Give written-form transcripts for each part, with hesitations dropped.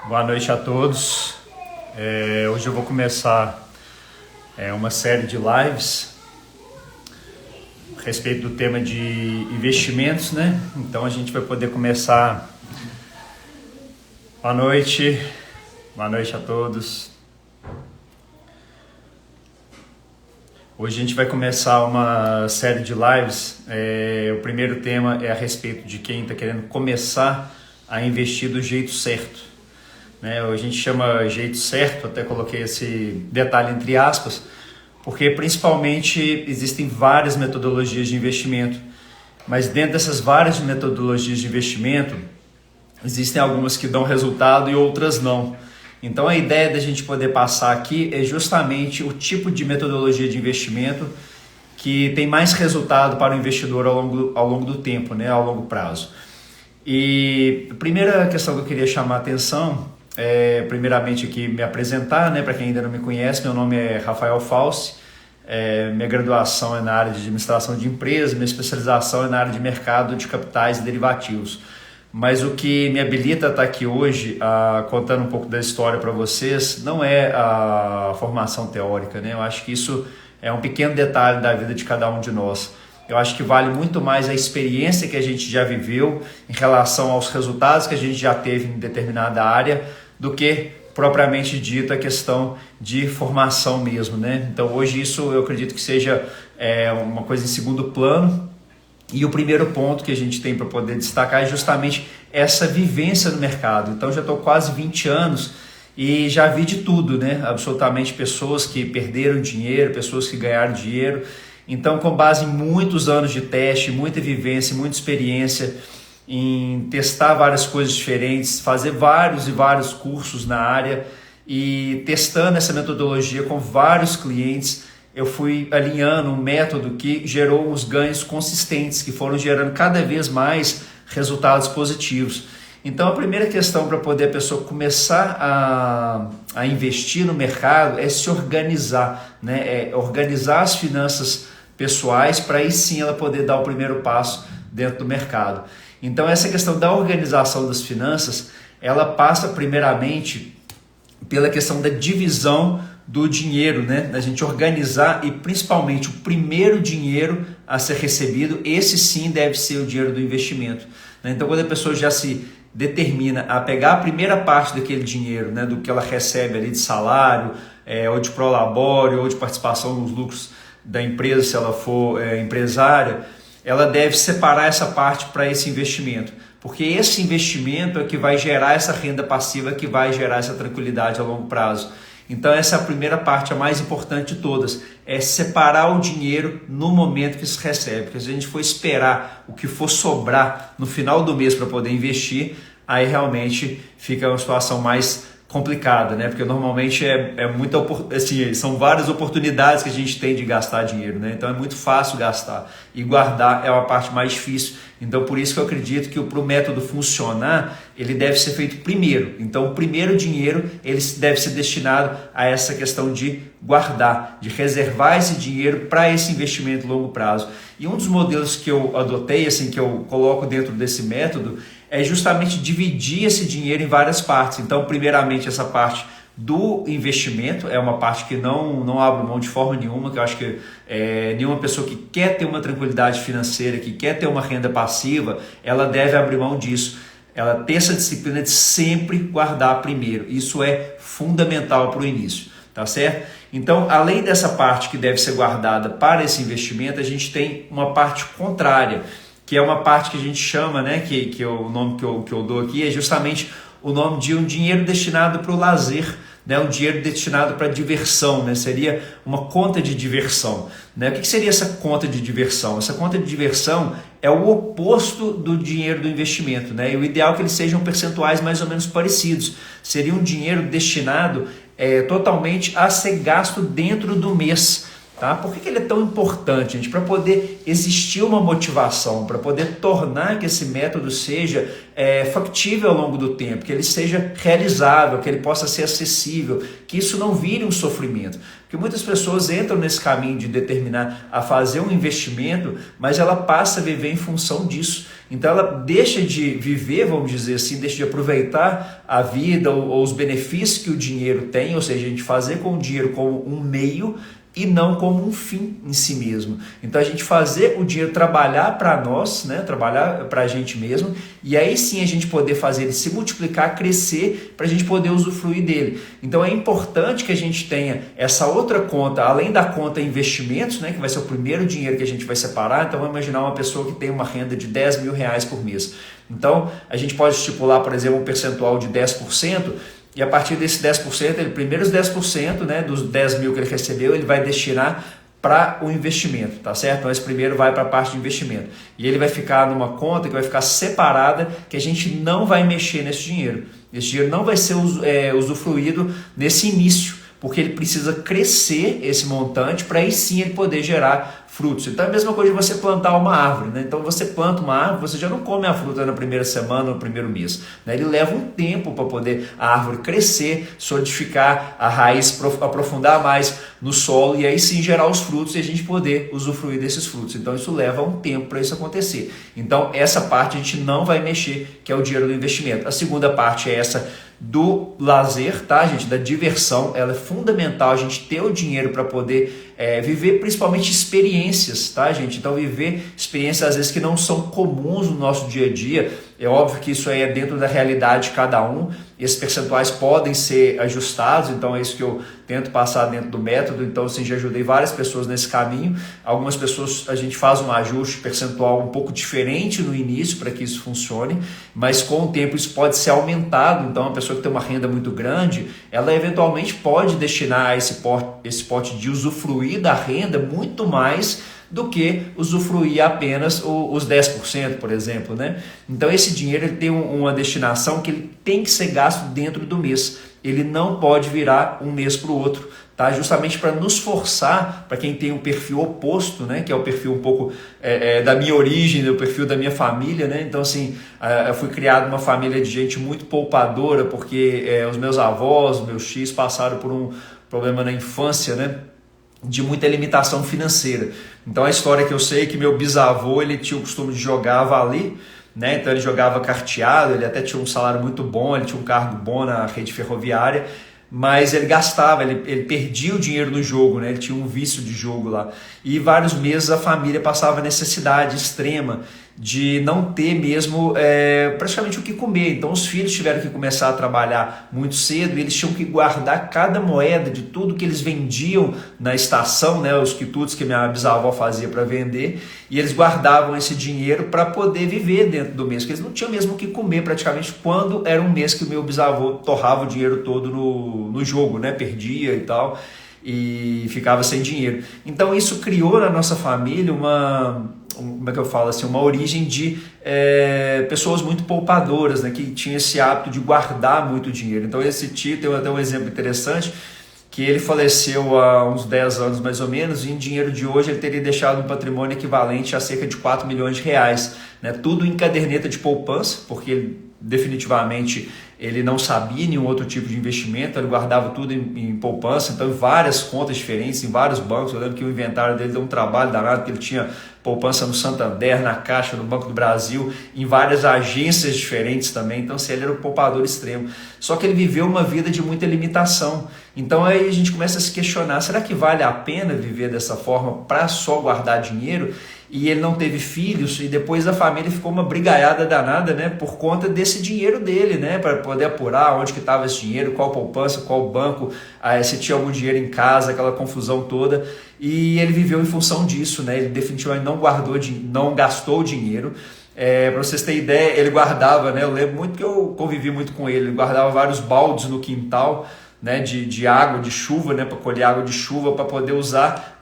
Boa noite a todos. Hoje eu vou começar uma série de lives a respeito do tema de investimentos, né? Então a gente vai poder começar. Boa noite a todos. Hoje a gente vai começar uma série de lives. O primeiro tema é a respeito de quem está querendo começar a investir do jeito certo. A gente chama jeito certo, até coloquei esse detalhe entre aspas, porque principalmente existem várias metodologias de investimento, mas dentro dessas várias metodologias de investimento, existem algumas que dão resultado e outras não. Então a ideia da gente poder passar aqui é justamente o tipo de metodologia de investimento que tem mais resultado para o investidor ao longo do tempo, ao longo prazo. E a primeira questão que eu queria chamar a atenção é, primeiramente, aqui me apresentar, para quem ainda não me conhece. Meu nome é Rafael Falsi, minha graduação é na área de administração de empresas, minha especialização é na área de mercado de capitais e derivativos. Mas o que me habilita a estar aqui hoje, contando um pouco da história para vocês, não é a formação teórica, Eu acho que isso é um pequeno detalhe da vida de cada um de nós. Eu acho que vale muito mais a experiência que a gente já viveu em relação aos resultados que a gente já teve em determinada área, do que propriamente dita a questão de formação mesmo, Então hoje isso eu acredito que seja uma coisa em segundo plano. E o primeiro ponto que a gente tem para poder destacar é justamente essa vivência no mercado. Então já estou quase 20 anos e já vi de tudo, Absolutamente, pessoas que perderam dinheiro, pessoas que ganharam dinheiro. Então, com base em muitos anos de teste, muita vivência, muita experiência em testar várias coisas diferentes, fazer vários e vários cursos na área e testando essa metodologia com vários clientes, eu fui alinhando um método que gerou os ganhos consistentes, que foram gerando cada vez mais resultados positivos. Então a primeira questão para poder a pessoa começar a investir no mercado é se organizar, É organizar as finanças pessoais para aí sim ela poder dar o primeiro passo dentro do mercado. Então essa questão da organização das finanças, ela passa primeiramente pela questão da divisão do dinheiro, Da gente organizar e principalmente o primeiro dinheiro a ser recebido, esse sim deve ser o dinheiro do investimento. Então quando a pessoa já se determina a pegar a primeira parte daquele dinheiro, do que ela recebe ali de salário, ou de prolabore, ou de participação nos lucros da empresa, se ela for empresária, ela deve separar essa parte para esse investimento, porque esse investimento é que vai gerar essa renda passiva, que vai gerar essa tranquilidade a longo prazo. Então essa é a primeira parte, a mais importante de todas, é separar o dinheiro no momento que se recebe, porque se a gente for esperar o que for sobrar no final do mês para poder investir, aí realmente fica uma situação mais complicada, Porque normalmente são várias oportunidades que a gente tem de gastar dinheiro, Então é muito fácil gastar e guardar é uma parte mais difícil. Então por isso que eu acredito que para o método funcionar, ele deve ser feito primeiro. Então o primeiro dinheiro ele deve ser destinado a essa questão de guardar, de reservar esse dinheiro para esse investimento a longo prazo. E um dos modelos que eu adotei, que eu coloco dentro desse método, é justamente dividir esse dinheiro em várias partes. Então, primeiramente, essa parte do investimento é uma parte que não abro mão de forma nenhuma, que eu acho que nenhuma pessoa que quer ter uma tranquilidade financeira, que quer ter uma renda passiva, ela deve abrir mão disso. Ela ter essa disciplina de sempre guardar primeiro. Isso é fundamental para o início, tá certo? Então, além dessa parte que deve ser guardada para esse investimento, a gente tem uma parte contrária, que é uma parte que a gente chama, que é o nome que eu dou aqui, é justamente o nome de um dinheiro destinado para o lazer, um dinheiro destinado para diversão, seria uma conta de diversão. O que seria essa conta de diversão? Essa conta de diversão é o oposto do dinheiro do investimento, E o ideal é que eles sejam percentuais mais ou menos parecidos. Seria um dinheiro destinado totalmente a ser gasto dentro do mês. Tá? Por que ele é tão importante, gente? Para poder existir uma motivação, para poder tornar que esse método seja factível ao longo do tempo, que ele seja realizável, que ele possa ser acessível, que isso não vire um sofrimento. Porque muitas pessoas entram nesse caminho de determinar a fazer um investimento, mas ela passa a viver em função disso. Então ela deixa de viver, vamos dizer assim, deixa de aproveitar a vida ou os benefícios que o dinheiro tem, ou seja, a gente fazer com o dinheiro como um meio e não como um fim em si mesmo. Então a gente fazer o dinheiro trabalhar para nós, né? Trabalhar para a gente mesmo, e aí sim a gente poder fazer ele se multiplicar, crescer, para a gente poder usufruir dele. Então é importante que a gente tenha essa outra conta, além da conta investimentos, né? Que vai ser o primeiro dinheiro que a gente vai separar. Então vamos imaginar uma pessoa que tem uma renda de R$10.000 por mês. Então a gente pode estipular, por exemplo, um percentual de 10%, e a partir desse 10%, ele primeiro os 10%, né, dos 10 mil que ele recebeu, ele vai destinar para o investimento, tá certo? Então esse primeiro vai para a parte de investimento. E ele vai ficar numa conta que vai ficar separada, que a gente não vai mexer nesse dinheiro. Esse dinheiro não vai ser usufruído nesse início, porque ele precisa crescer esse montante para aí sim ele poder gerar frutos. Então é a mesma coisa de você plantar uma árvore, né? Então você planta uma árvore, você já não come a fruta na primeira semana, no primeiro mês, né? Ele leva um tempo para poder a árvore crescer, solidificar, a raiz aprofundar mais no solo e aí sim gerar os frutos e a gente poder usufruir desses frutos. Então isso leva um tempo para isso acontecer. Então essa parte a gente não vai mexer, que é o dinheiro do investimento. A segunda parte é essa do lazer, tá, gente? Da diversão. Ela é fundamental a gente ter o dinheiro para poder viver principalmente experiências, tá, gente? Então viver experiências às vezes que não são comuns no nosso dia a dia. É óbvio que isso aí é dentro da realidade de cada um, e esses percentuais podem ser ajustados, então é isso que eu tento passar dentro do método. Então assim, já ajudei várias pessoas nesse caminho. Algumas pessoas a gente faz um ajuste percentual um pouco diferente no início para que isso funcione, mas com o tempo isso pode ser aumentado. Então uma pessoa que tem uma renda muito grande, ela eventualmente pode destinar esse pote de usufruir da renda muito mais do que usufruir apenas os 10%, por exemplo, né? Então esse dinheiro ele tem uma destinação que ele tem que ser gasto dentro do mês. Ele não pode virar um mês para o outro, tá? Justamente para nos forçar, para quem tem um perfil oposto, né? Que é o perfil um pouco da minha origem, o perfil da minha família, né? Então assim, eu fui criado numa família de gente muito poupadora, porque os meus avós, meus tios passaram por um problema na infância, né? De muita limitação financeira. Então a história que eu sei é que meu bisavô ele tinha o costume de jogar valer, né? Então ele jogava carteado, ele até tinha um salário muito bom, ele tinha um cargo bom na rede ferroviária, mas ele gastava, ele perdia o dinheiro no jogo, né? Ele tinha um vício de jogo lá. E vários meses a família passava necessidade extrema de não ter mesmo praticamente o que comer. Então os filhos tiveram que começar a trabalhar muito cedo e eles tinham que guardar cada moeda de tudo que eles vendiam na estação, né, os quitutes que minha bisavó fazia para vender, e eles guardavam esse dinheiro para poder viver dentro do mês, porque eles não tinham mesmo o que comer praticamente quando era um mês que o meu bisavô torrava o dinheiro todo no jogo, né, perdia e tal, e ficava sem dinheiro. Então isso criou na nossa família como é que eu falo assim, uma origem de pessoas muito poupadoras, né, que tinham esse hábito de guardar muito dinheiro. Então esse tio tem até um exemplo interessante, que ele faleceu há uns 10 anos mais ou menos, e em dinheiro de hoje ele teria deixado um patrimônio equivalente a cerca de R$4 milhões, né, tudo em caderneta de poupança, porque ele definitivamente ele não sabia nenhum outro tipo de investimento, ele guardava tudo em poupança, então em várias contas diferentes, em vários bancos. Eu lembro que o inventário dele deu um trabalho danado, porque ele tinha poupança no Santander, na Caixa, no Banco do Brasil, em várias agências diferentes também. Então assim, ele era um poupador extremo, só que ele viveu uma vida de muita limitação. Então aí a gente começa a se questionar, será que vale a pena viver dessa forma para só guardar dinheiro? E ele não teve filhos, e depois a família ficou uma brigaiada danada, né, por conta desse dinheiro dele, né, para poder apurar onde que estava esse dinheiro, qual poupança, qual banco, se tinha algum dinheiro em casa, aquela confusão toda. E ele viveu em função disso, né, ele definitivamente não gastou dinheiro. Para vocês terem ideia, ele guardava, né, eu lembro muito que eu convivi muito com ele guardava vários baldes no quintal, né, de água de chuva, né, para colher água de chuva para poder usar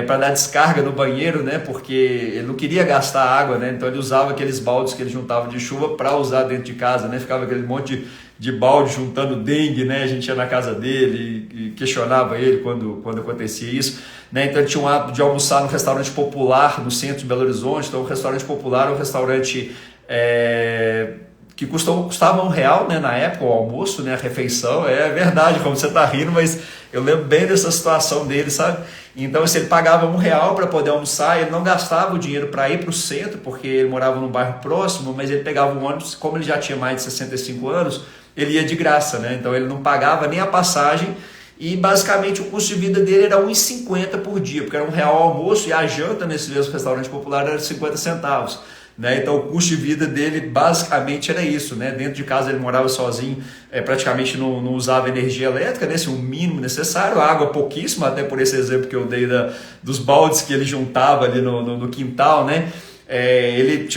para dar descarga no banheiro, né? Porque ele não queria gastar água, né? Então ele usava aqueles baldes que ele juntava de chuva para usar dentro de casa, né? Ficava aquele monte de balde juntando dengue, né? A gente ia na casa dele e questionava ele quando acontecia isso, né? Então ele tinha um hábito de almoçar no restaurante popular no centro de Belo Horizonte. Então o restaurante popular é um restaurante que custava R$1, né, na época, o almoço, né, a refeição. É verdade, como você está rindo, mas eu lembro bem dessa situação dele, sabe? Então, se ele pagava R$1 para poder almoçar, ele não gastava o dinheiro para ir para o centro, porque ele morava num bairro próximo, mas ele pegava um ônibus, como ele já tinha mais de 65 anos, ele ia de graça, né? Então ele não pagava nem a passagem e basicamente o custo de vida dele era R$1,50 por dia, porque era R$1 o almoço e a janta nesse mesmo restaurante popular era 50 centavos. Né? Então o custo de vida dele basicamente era isso, né? Dentro de casa ele morava sozinho, praticamente não usava energia elétrica, né? Assim, o mínimo necessário, água pouquíssima, até por esse exemplo que eu dei dos baldes que ele juntava ali no quintal, né? Ele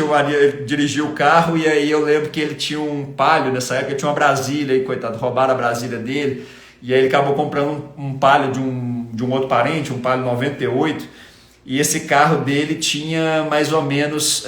dirigia o carro e aí eu lembro que ele tinha um Palio nessa época, ele tinha uma Brasília, e coitado, roubaram a Brasília dele, e aí ele acabou comprando um Palio de um outro parente, um Palio 98. E esse carro dele tinha mais ou menos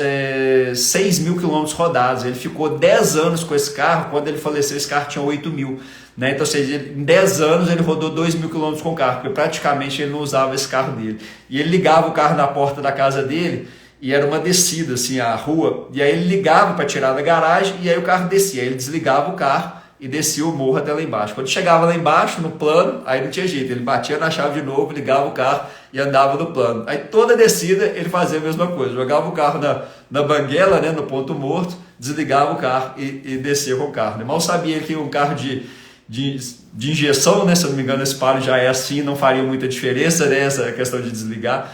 6 mil quilômetros rodados. Ele ficou 10 anos com esse carro. Quando ele faleceu, esse carro tinha 8 mil. Né? Então, ou seja, em 10 anos ele rodou 2 mil quilômetros com o carro, porque praticamente ele não usava esse carro dele. E ele ligava o carro na porta da casa dele, e era uma descida, assim, a rua. E aí ele ligava para tirar da garagem, e aí o carro descia. Aí ele desligava o carro e descia o morro até lá embaixo. Quando chegava lá embaixo, no plano, aí não tinha jeito. Ele batia na chave de novo, ligava o carro e andava no plano. Aí toda descida ele fazia a mesma coisa, jogava o carro na banguela, né, no ponto morto, desligava o carro e descia com o carro. Mal sabia ele que um carro de injeção, né, se eu não me engano esse Palio já é assim, não faria muita diferença, né, essa questão de desligar.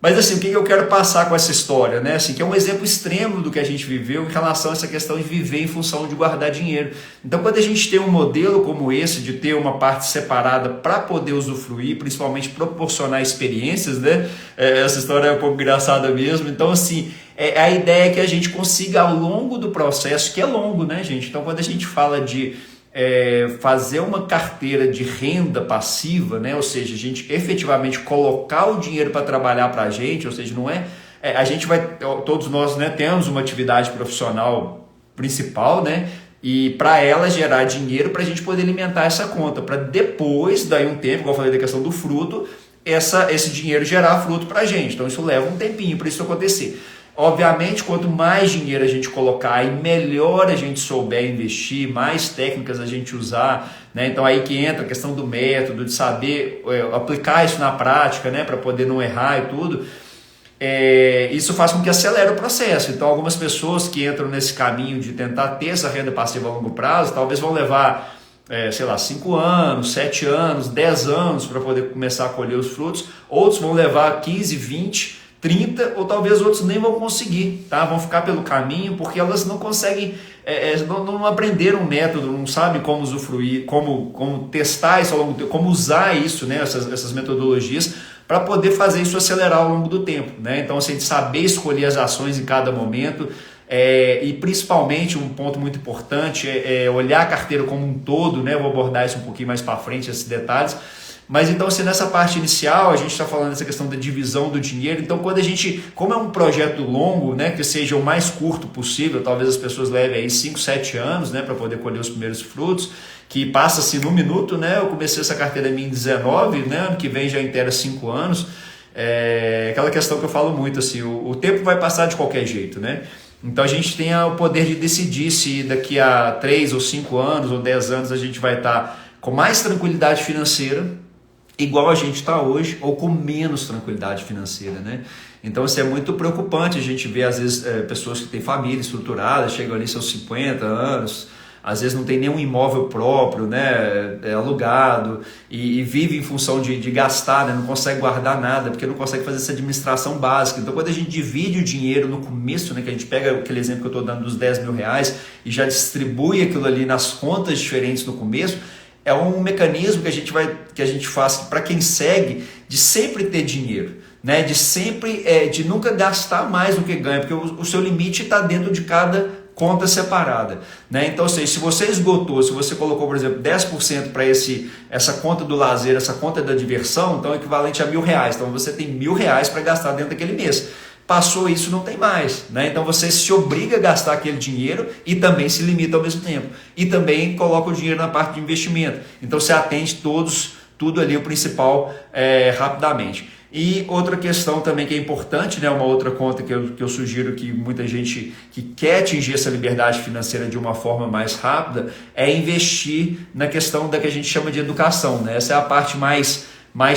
Mas assim, o que eu quero passar com essa história, né? Assim, que é um exemplo extremo do que a gente viveu em relação a essa questão de viver em função de guardar dinheiro. Então, quando a gente tem um modelo como esse, de ter uma parte separada para poder usufruir, principalmente proporcionar experiências, né? Essa história é um pouco engraçada mesmo. Então, assim, a ideia é que a gente consiga ao longo do processo, que é longo, né, gente? Então, quando a gente fala de fazer uma carteira de renda passiva, né? Ou seja, a gente efetivamente colocar o dinheiro para trabalhar para a gente, ou seja, não a gente vai, todos nós, né, temos uma atividade profissional principal, né? E para ela gerar dinheiro para a gente poder alimentar essa conta, para depois, daí um tempo, igual eu falei da questão do fruto, esse dinheiro gerar fruto para a gente. Então isso leva um tempinho para isso acontecer. Obviamente, quanto mais dinheiro a gente colocar e melhor a gente souber investir, mais técnicas a gente usar, né? Então aí que entra a questão do método, de saber aplicar isso na prática, né? Para poder não errar e tudo. Isso faz com que acelere o processo. Então algumas pessoas que entram nesse caminho de tentar ter essa renda passiva a longo prazo, talvez vão levar 5 anos, 7 anos, 10 anos para poder começar a colher os frutos. Outros vão levar 15, 20, 30, ou talvez outros nem vão conseguir, tá? Vão ficar pelo caminho porque elas não conseguem, não aprenderam um método, não sabem como usufruir, como testar isso ao longo do tempo, como usar isso, né? essas metodologias para poder fazer isso acelerar ao longo do tempo, né? Então, assim, saber escolher as ações em cada momento, e principalmente um ponto muito importante é olhar a carteira como um todo, né? Eu vou abordar isso um pouquinho mais para frente, esses detalhes. Mas então, assim, nessa parte inicial, a gente está falando dessa questão da divisão do dinheiro. Então, como é um projeto longo, né, que seja o mais curto possível, talvez as pessoas levem aí 5, 7 anos, né, para poder colher os primeiros frutos, que passa-se no minuto, né? Eu comecei essa carteira minha em 19, né, ano que vem já inteira 5 anos. Aquela questão que eu falo muito, assim, o tempo vai passar de qualquer jeito, né? Então a gente tem o poder de decidir se daqui a 3 ou 5 anos ou 10 anos a gente vai estar com mais tranquilidade financeira, igual a gente está hoje, ou com menos tranquilidade financeira, né? Então isso é muito preocupante, a gente vê às vezes pessoas que têm família estruturada, chegam ali seus 50 anos, às vezes não tem nenhum imóvel próprio, né? alugado, e vive em função de gastar, né? Não consegue guardar nada, porque não consegue fazer essa administração básica. Então quando a gente divide o dinheiro no começo, né? Que a gente pega aquele exemplo que eu estou dando dos 10 mil reais e já distribui aquilo ali nas contas diferentes no começo, é um mecanismo que a gente faz para quem segue, de sempre ter dinheiro, né? De sempre, de nunca gastar mais do que ganha, porque o seu limite está dentro de cada conta separada, né? Então, assim, se você esgotou, se você colocou, por exemplo, 10% para essa conta do lazer, essa conta da diversão, então é equivalente a R$1.000. Então você tem R$1.000 para gastar dentro daquele mês. Passou isso, não tem mais, né? Então você se obriga a gastar aquele dinheiro e também se limita ao mesmo tempo. E também coloca o dinheiro na parte de investimento. Então você atende tudo ali, o principal, rapidamente. E outra questão também que é importante, né, uma outra conta que eu sugiro que muita gente que quer atingir essa liberdade financeira de uma forma mais rápida, é investir na questão da que a gente chama de educação, né? Essa é a parte mais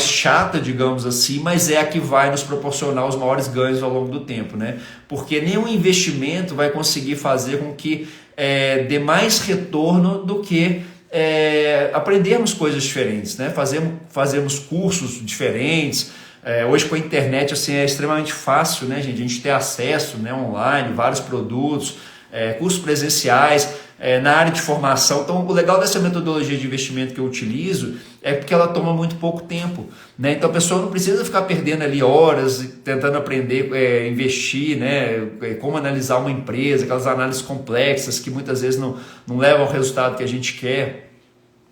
chata, digamos assim, mas é a que vai nos proporcionar os maiores ganhos ao longo do tempo, né? Porque nenhum investimento vai conseguir fazer com que dê mais retorno do que aprendermos coisas diferentes, né? Fazermos cursos diferentes. Hoje com a internet assim, é extremamente fácil, né, gente? A gente ter acesso, né, online, vários produtos, cursos presenciais, na área de formação. Então o legal dessa metodologia de investimento que eu utilizo é porque ela toma muito pouco tempo, né? Então a pessoa não precisa ficar perdendo ali horas tentando aprender, investir, né? Como analisar uma empresa, aquelas análises complexas que muitas vezes não levam ao resultado que a gente quer,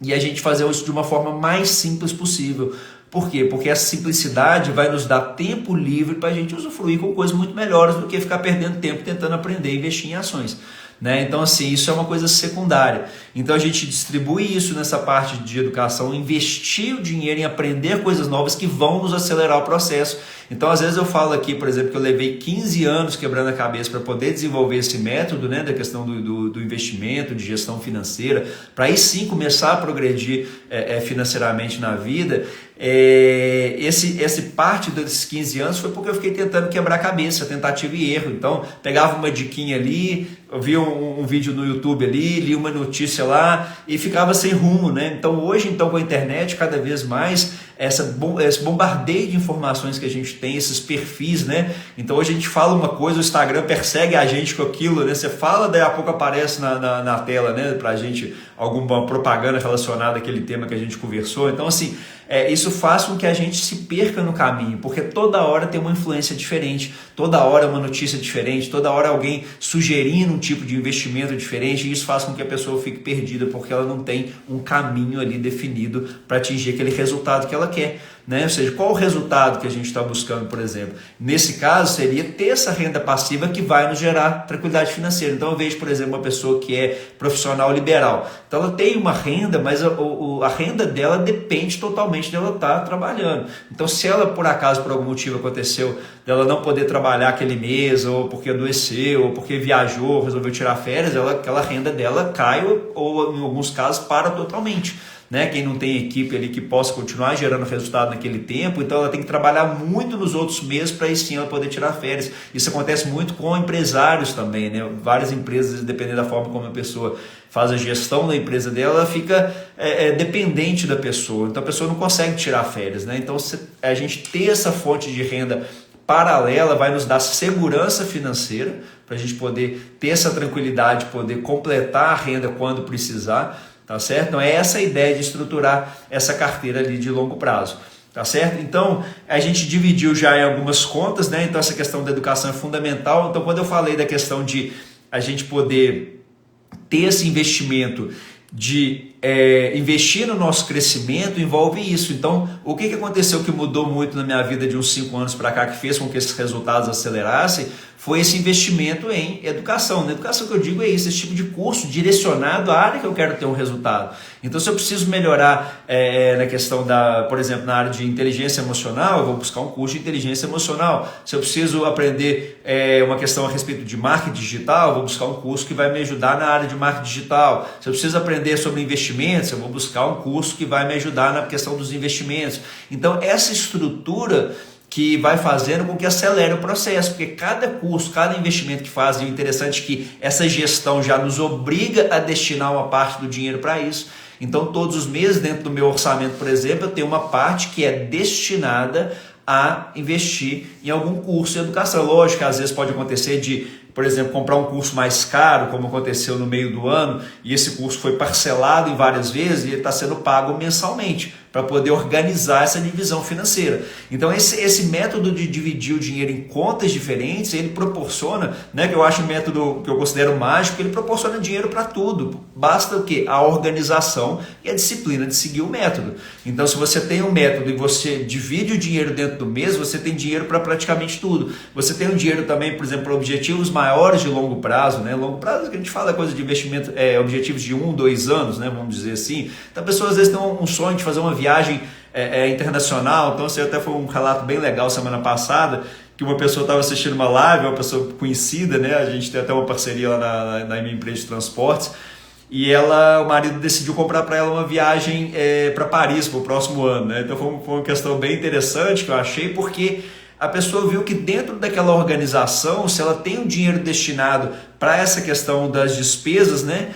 e a gente fazer isso de uma forma mais simples possível. Por quê? Porque essa simplicidade vai nos dar tempo livre para a gente usufruir com coisas muito melhores do que ficar perdendo tempo tentando aprender a investir em ações, né? Então, assim, isso é uma coisa secundária. Então, a gente distribui isso nessa parte de educação, investir o dinheiro em aprender coisas novas que vão nos acelerar o processo. Então, às vezes eu falo aqui, por exemplo, que eu levei 15 anos quebrando a cabeça para poder desenvolver esse método, né, da questão do investimento, de gestão financeira, para aí sim começar a progredir financeiramente na vida. Esse parte desses 15 anos foi porque eu fiquei tentando quebrar a cabeça, tentativa e erro. Então, pegava uma diquinha ali, eu via um vídeo no YouTube ali, li uma notícia lá e ficava sem rumo, né? Então, hoje, com a internet, cada vez mais, esse bombardeio de informações que a gente tem, esses perfis, né? Então, hoje a gente fala uma coisa, o Instagram persegue a gente com aquilo, né? Você fala, daí a pouco aparece na tela, né? Pra gente alguma propaganda relacionada àquele tema que a gente conversou. Então, assim, isso faz com que a gente se perca no caminho, porque toda hora tem uma influência diferente, toda hora uma notícia diferente, toda hora alguém sugerindo um tipo de investimento diferente, e isso faz com que a pessoa fique perdida, porque ela não tem um caminho ali definido para atingir aquele resultado que ela quer, né? Ou seja, qual o resultado que a gente está buscando, por exemplo? Nesse caso, seria ter essa renda passiva que vai nos gerar tranquilidade financeira. Então, eu vejo, por exemplo, uma pessoa que é profissional liberal. Então, ela tem uma renda, mas a renda dela depende totalmente dela estar trabalhando. Então, se ela, por acaso, por algum motivo aconteceu dela não poder trabalhar aquele mês, ou porque adoeceu, ou porque viajou, resolveu tirar férias, aquela renda dela cai, ou em alguns casos, para totalmente, né? Quem não tem equipe ali que possa continuar gerando resultado naquele tempo, então ela tem que trabalhar muito nos outros meses para aí sim ela poder tirar férias. Isso acontece muito com empresários também, né? Várias empresas, dependendo da forma como a pessoa faz a gestão da empresa dela, ela fica dependente da pessoa, então a pessoa não consegue tirar férias, né? Então a gente ter essa fonte de renda paralela vai nos dar segurança financeira para a gente poder ter essa tranquilidade, poder completar a renda quando precisar. Tá certo? Então é essa a ideia de estruturar essa carteira ali de longo prazo. Tá certo? Então a gente dividiu já em algumas contas, né? Então essa questão da educação é fundamental. Então quando eu falei da questão de a gente poder ter esse investimento de investir no nosso crescimento, envolve isso. Então, o que aconteceu que mudou muito na minha vida de uns 5 anos para cá, que fez com que esses resultados acelerassem, foi esse investimento em educação. Na educação que eu digo é isso, esse tipo de curso direcionado à área que eu quero ter um resultado. Então, se eu preciso melhorar na questão por exemplo, na área de inteligência emocional, eu vou buscar um curso de inteligência emocional. Se eu preciso aprender uma questão a respeito de marketing digital, eu vou buscar um curso que vai me ajudar na área de marketing digital. Se eu preciso aprender sobre investimentos, eu vou buscar um curso que vai me ajudar na questão dos investimentos. Então, essa estrutura que vai fazendo com que acelere o processo, porque cada curso, cada investimento que faz, e o interessante é que essa gestão já nos obriga a destinar uma parte do dinheiro para isso. Então, todos os meses, dentro do meu orçamento, por exemplo, eu tenho uma parte que é destinada a investir em algum curso de educação. Lógico que às vezes pode acontecer de, por exemplo, comprar um curso mais caro, como aconteceu no meio do ano, e esse curso foi parcelado em várias vezes e ele está sendo pago mensalmente. para poder organizar essa divisão financeira. Então esse método de dividir o dinheiro em contas diferentes, ele proporciona, né, que eu acho um método que eu considero mágico, ele proporciona dinheiro para tudo. Basta o quê? A organização e a disciplina de seguir o método. Então se você tem um método e você divide o dinheiro dentro do mês, você tem dinheiro para praticamente tudo. Você tem um dinheiro também, por exemplo, para objetivos maiores de longo prazo, né? Longo prazo que a gente fala é coisa de investimento, objetivos de 1, 2 anos, né? Vamos dizer assim. Então a pessoa às vezes tem um sonho de fazer uma viagem internacional. Então até foi um relato bem legal semana passada, que uma pessoa estava assistindo uma live, uma pessoa conhecida, né? A gente tem até uma parceria lá na minha empresa de transportes, e o marido decidiu comprar para ela uma viagem para Paris para o próximo ano, né? Então foi uma questão bem interessante que eu achei, porque a pessoa viu que dentro daquela organização, se ela tem um dinheiro destinado para essa questão das despesas, né,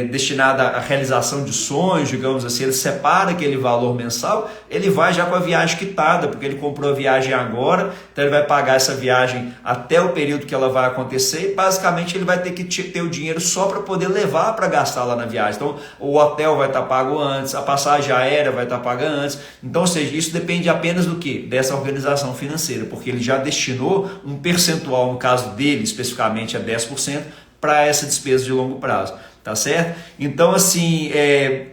destinada à realização de sonhos, digamos assim, ele separa aquele valor mensal, ele vai já com a viagem quitada, porque ele comprou a viagem agora, então ele vai pagar essa viagem até o período que ela vai acontecer, e basicamente ele vai ter que ter o dinheiro só para poder levar para gastar lá na viagem. Então o hotel vai estar pago antes, a passagem aérea vai estar paga antes. Então, ou seja, isso depende apenas do quê? Dessa organização financeira, porque ele já destinou um percentual, no caso dele especificamente é 10%, para essa despesa de longo prazo, tá certo? Então, assim,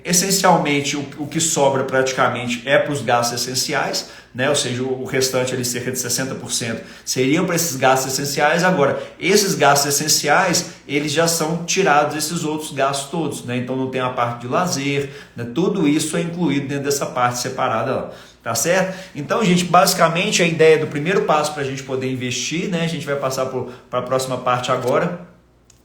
essencialmente o que sobra praticamente é para os gastos essenciais, né? Ou seja, o restante ali, cerca de 60%, seriam para esses gastos essenciais. Agora, esses gastos essenciais, eles já são tirados desses outros gastos todos, né? Então não tem a parte de lazer, né? Tudo isso é incluído dentro dessa parte separada lá. Tá certo? Então, gente, basicamente a ideia do primeiro passo para a gente poder investir, né? A gente vai passar para a próxima parte agora,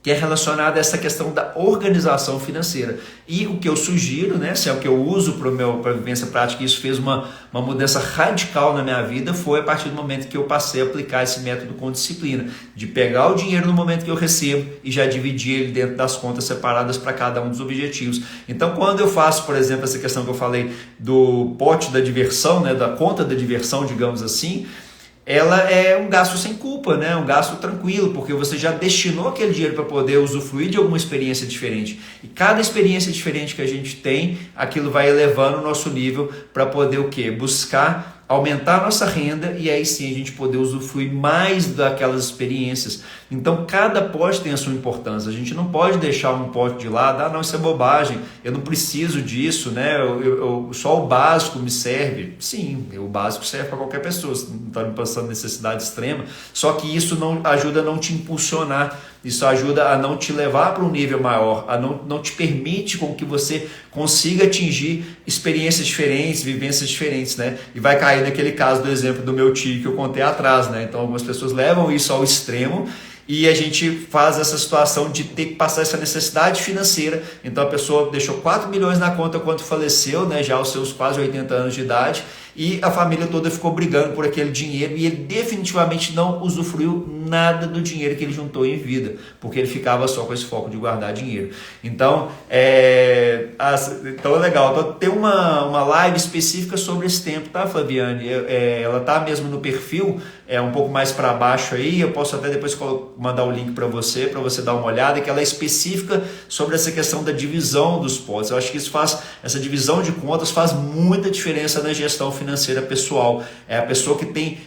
que é relacionada a essa questão da organização financeira. E o que eu sugiro, né, se é o que eu uso para a vivência prática, e isso fez uma mudança radical na minha vida, foi a partir do momento que eu passei a aplicar esse método com disciplina, de pegar o dinheiro no momento que eu recebo e já dividir ele dentro das contas separadas para cada um dos objetivos. Então, quando eu faço, por exemplo, essa questão que eu falei do pote da diversão, né, da conta da diversão, digamos assim, ela é um gasto sem culpa, né? Um gasto tranquilo, porque você já destinou aquele dinheiro para poder usufruir de alguma experiência diferente. E cada experiência diferente que a gente tem, aquilo vai elevando o nosso nível para poder o quê? Buscar aumentar a nossa renda e aí sim a gente poder usufruir mais daquelas experiências. Então cada pote tem a sua importância, a gente não pode deixar um pote de lado, não, isso é bobagem, eu não preciso disso, né? Só o básico me serve. Sim, o básico serve para qualquer pessoa, você não está me passando necessidade extrema, só que isso não ajuda a não te impulsionar, isso ajuda a não te levar para um nível maior, a não te permite com que você consiga atingir experiências diferentes, vivências diferentes, né? E vai cair naquele caso do exemplo do meu tio que eu contei atrás, né? Então algumas pessoas levam isso ao extremo e a gente faz essa situação de ter que passar essa necessidade financeira. Então a pessoa deixou 4 milhões na conta quando faleceu, né? Já aos seus quase 80 anos de idade, e a família toda ficou brigando por aquele dinheiro e ele definitivamente não usufruiu nada do dinheiro que ele juntou em vida, porque ele ficava só com esse foco de guardar dinheiro. Então é legal. Então, tem uma live específica sobre esse tempo, tá, Flaviane? Ela tá mesmo no perfil, um pouco mais para baixo aí, eu posso até depois mandar o link para você dar uma olhada, que ela é específica sobre essa questão da divisão dos potes. Eu acho que essa divisão de contas faz muita diferença na gestão financeira pessoal. É a pessoa que tem,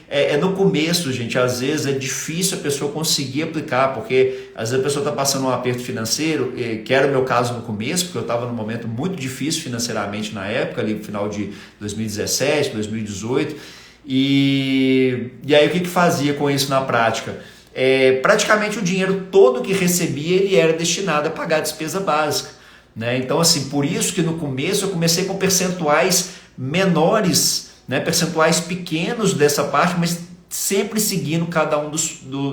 no começo, gente, às vezes é difícil a pessoa conseguir aplicar, porque às vezes a pessoa está passando um aperto financeiro, que era o meu caso no começo, porque eu estava num momento muito difícil financeiramente na época, ali no final de 2017, 2018, e aí o que fazia com isso na prática? Praticamente o dinheiro todo que recebia, ele era destinado a pagar a despesa básica, né? Então, assim, por isso que no começo eu comecei com percentuais menores, né? Percentuais pequenos dessa parte, mas sempre seguindo cada um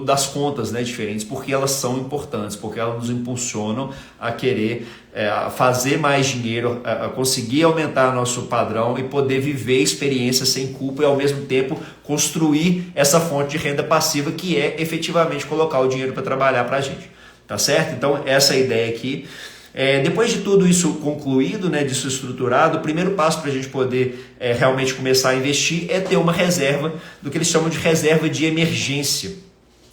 das contas, né, diferentes, porque elas são importantes, porque elas nos impulsionam a querer fazer mais dinheiro, a conseguir aumentar nosso padrão e poder viver experiências sem culpa e ao mesmo tempo construir essa fonte de renda passiva, que é efetivamente colocar o dinheiro para trabalhar para a gente, tá certo? Então essa é a ideia aqui. Depois de tudo isso concluído, né, disso estruturado, o primeiro passo para a gente poder realmente começar a investir é ter uma reserva, do que eles chamam de reserva de emergência,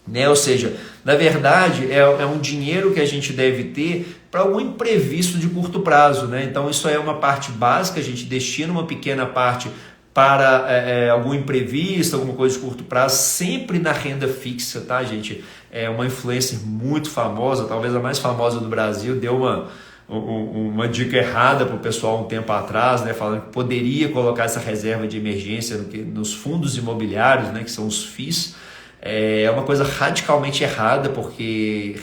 né? Ou seja, na verdade é um dinheiro que a gente deve ter para algum imprevisto de curto prazo, né? Então isso aí é uma parte básica, a gente destina uma pequena parte para algum imprevisto, alguma coisa de curto prazo, sempre na renda fixa, tá, gente? É uma influencer muito famosa, talvez a mais famosa do Brasil, deu uma dica errada para o pessoal um tempo atrás, né, falando que poderia colocar essa reserva de emergência nos fundos imobiliários, né, que são os FIIs. É uma coisa radicalmente errada, porque